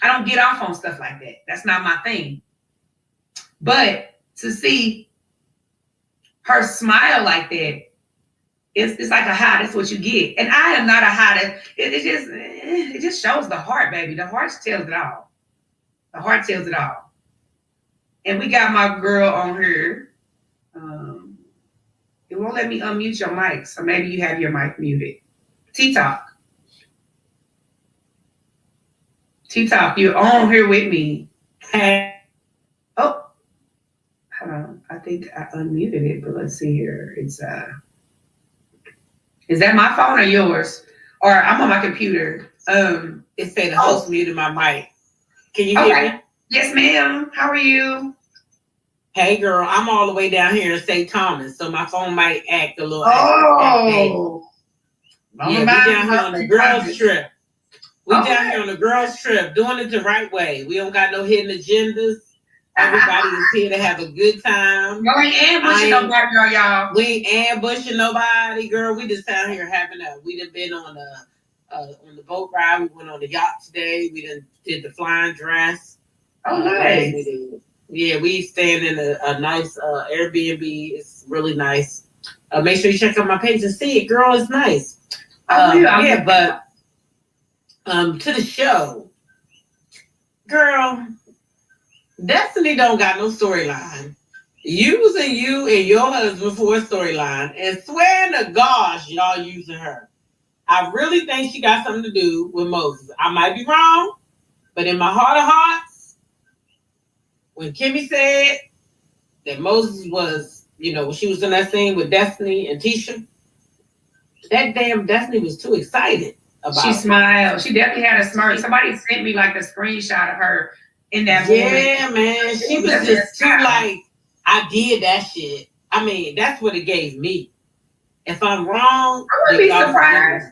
I don't get off on stuff like that. That's not my thing. But to see her smile like that, it's like a high. That's what you get. And I am not a high. It just shows the heart, baby. The heart tells it all. The heart tells it all. And we got my girl on here. It won't let me unmute your mic, so maybe you have your mic muted. T-Talk. T-Top, you're on here with me. Oh, hold on. I think I unmuted it, but let's see here. It's is that my phone or yours? Or I'm on my computer.
It say the host muted my mic. Can you hear me?
Yes, ma'am. How are you?
Hey, girl, I'm all the way down here in St. Thomas, so my phone might act a little.
Oh,
yeah, we down here on the girls' trip. We down here on the girls' trip, doing it the right way. We don't got no hidden agendas. Everybody is here to have a good time.
Y'all ain't ambushing nobody, y'all.
We ain't ambushing nobody, girl. We just down here having a. We done been on the boat ride. We went on the yacht today. We done did the flying dress.
Oh, nice.
Yeah, we staying in a nice Airbnb. It's really nice. Make sure you check out my page and see it, girl. It's nice. But to the show, girl. Destiny don't got no storyline. Using you and your husband for a storyline and swearing to gosh y'all using her. I really think she got something to do with Moses. I might be wrong, but in my heart of hearts, when Kimmy said that Moses was, when she was in that scene with Destiny and Tisha, that damn Destiny was too excited about
She smiled. She definitely had a smirk. Somebody sent me like a screenshot of her in that moment.
Yeah, man. She was just too like, I did that shit. I mean, that's what it gave me. If I'm wrong,
I wouldn't be surprised.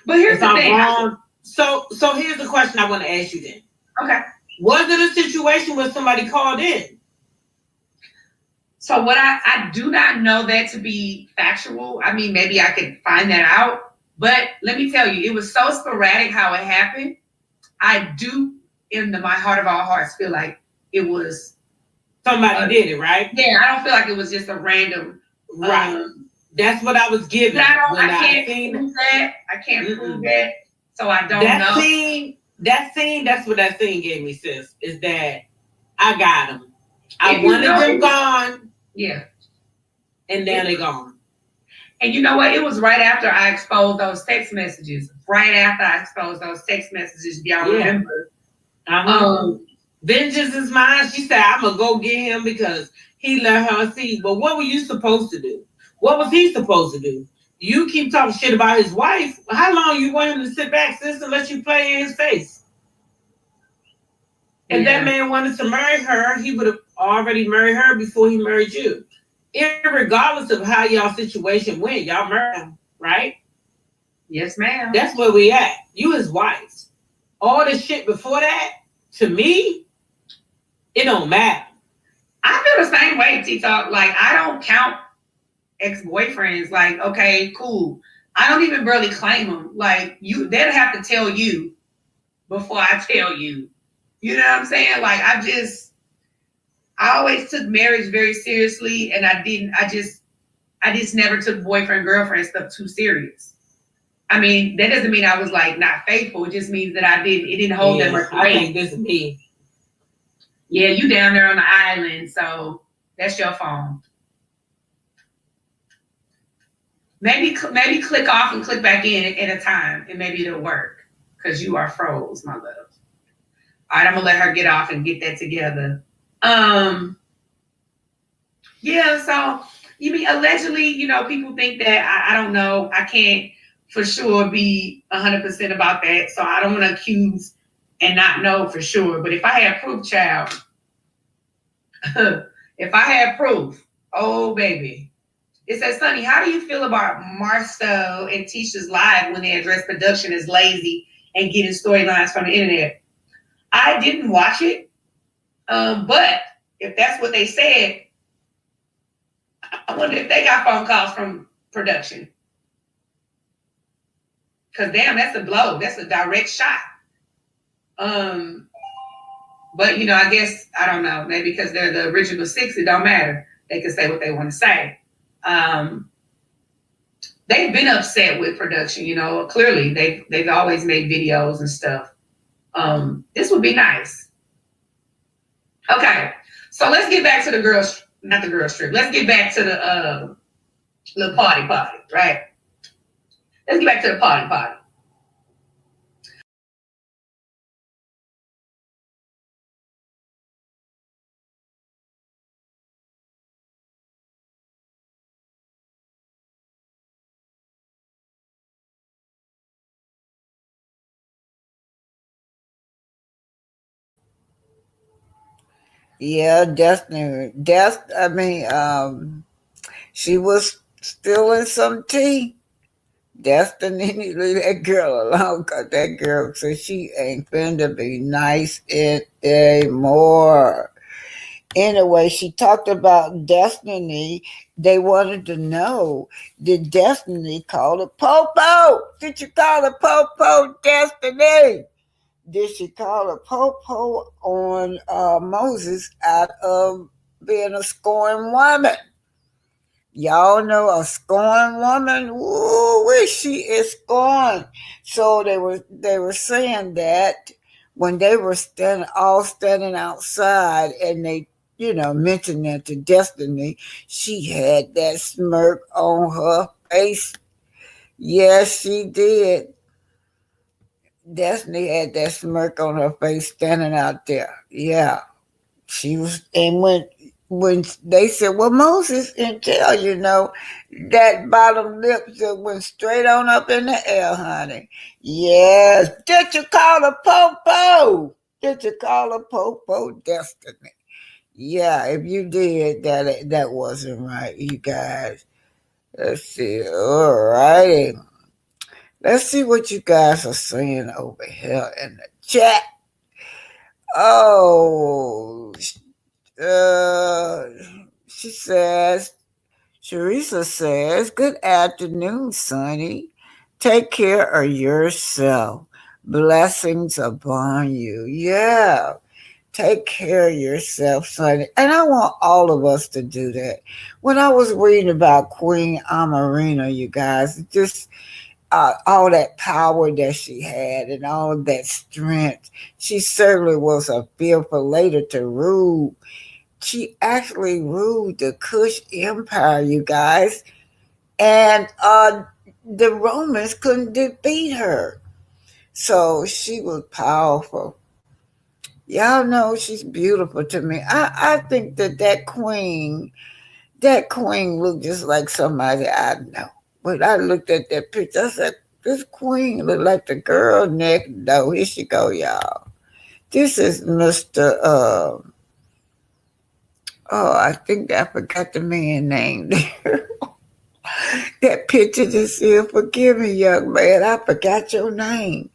But here's the thing.
Wrong, so here's the question I want to ask you then.
Okay.
Was it a situation where somebody called in?
So what I do not know that to be factual. I mean, maybe I could find that out. But let me tell you, it was so sporadic how it happened. I do, in my heart of all hearts, feel like it was
somebody did it, right?
Yeah, I don't feel like it was just a random.
Right. That's what I was given.
I can't prove that. I can't prove that. So I don't know.
That's what that scene gave me, sis, is that I got them. I wanted them gone.
Yeah.
And now they're gone.
And you know what? It was right after I exposed those text messages. Right after I exposed those text messages, y'all remember.
Vengeance is mine. She said, I'm going to go get him because he let her see. But what were you supposed to do? What was he supposed to do? You keep talking shit about his wife. How long you want him to sit back, sis, and let you play in his face? If that man wanted to marry her, he would have already married her before he married you. Irregardless of how y'all situation went, y'all married him, right?
Yes, ma'am.
That's where we at. You his wife. All this shit before that, to me, it don't matter.
I feel the same way, T-Talk. Like, I don't count ex-boyfriends. Like, okay, cool. I don't even really claim them. Like, they'll have to tell you before I tell you. You know what I'm saying? Like, I always took marriage very seriously, and I just never took boyfriend, girlfriend stuff too serious. I mean, that doesn't mean I was like not faithful. It just means that it didn't hold that much weight.
I think this is me.
Yeah, you down there on the island, so that's your phone. Maybe click off and click back in at a time, and maybe it'll work because you are froze, my love. All right, I'm gonna let her get off and get that together. Yeah, so you mean allegedly, people think that I don't know. I can't for sure be 100% about that. So I don't want to accuse and not know for sure. But if I had proof, child, if I had proof, oh baby. It says, Sonny, how do you feel about Marcel and Tisha's live when they address production as lazy and getting storylines from the internet? I didn't watch it, but if that's what they said, I wonder if they got phone calls from production. Because damn, that's a blow. That's a direct shot. But I guess, I don't know, maybe because they're the original six, it don't matter. They can say what they want to say. They've been upset with production, clearly they've always made videos and stuff. This would be nice. Okay, so let's get back to the girls, not the girls trip. Let's get back to the party, right? Let's get back to the party.
Yeah, Destiny. She was spilling some tea. Destiny need to leave that girl alone because that girl said she ain't finna be nice anymore. Anyway, she talked about Destiny. They wanted to know, did Destiny call a popo? Did you call a popo, Destiny? Did she call a popo on Moses out of being a scorned woman? Y'all know a scorned woman. Ooh, she is scorned. So they were saying that when they were standing outside, and they mentioned that to Destiny, she had that smirk on her face. Yes, she did. Destiny had that smirk on her face standing out there. Yeah, she was. And when they said, "Well, Moses didn't tell that bottom lip just went straight on up in the air, honey." Yes, did you call a popo? Did you call a popo, Destiny? Yeah, if you did, that wasn't right, you guys. Let's see. All righty. Let's see what you guys are saying over here in the chat. Oh, she says, Teresa says, good afternoon, Sonny. Take care of yourself. Blessings upon you. Yeah. Take care of yourself, Sonny. And I want all of us to do that. When I was reading about Queen Amarina, you guys, just all that power that she had and all of that strength. She certainly was a fearful lady to rule. She actually ruled the Kush Empire, you guys. And the Romans couldn't defeat her. So she was powerful. Y'all know she's beautiful to me. I think that queen looked just like somebody I know. But I looked at that picture, I said, this queen looked like the girl next door. Here she go, y'all. This is Mr. I think I forgot the man's name there. That picture just said, forgive me, young man, I forgot your name.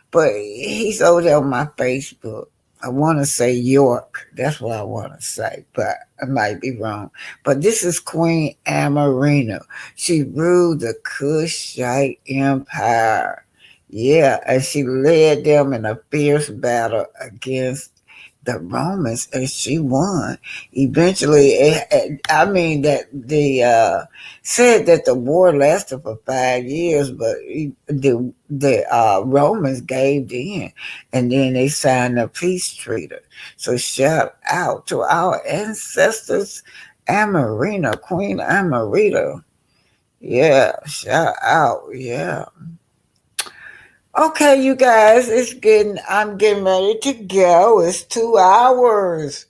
But he's over there on my Facebook. I want to say York. That's what I want to say, but I might be wrong. But this is Queen Amarina. She ruled the Kushite Empire. Yeah, and she led them in a fierce battle against the Romans, and she won. Eventually, said that the war lasted for 5 years, but the Romans gave in, and then they signed a peace treaty. So shout out to our ancestors, Amarina, Queen Amarina. Yeah, shout out. Yeah. Okay, you guys, I'm getting ready to go. It's 2 hours.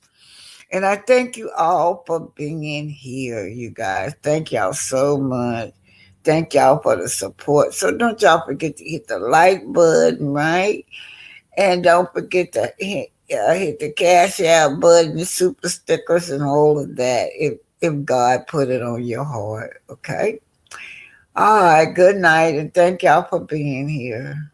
And I thank you all for being here, you guys. Thank y'all so much. Thank y'all for the support. So don't y'all forget to hit the like button, right? And don't forget to hit the Cash Out button, the super stickers, and all of that if God put it on your heart, okay? All right, good night, and thank y'all for being here.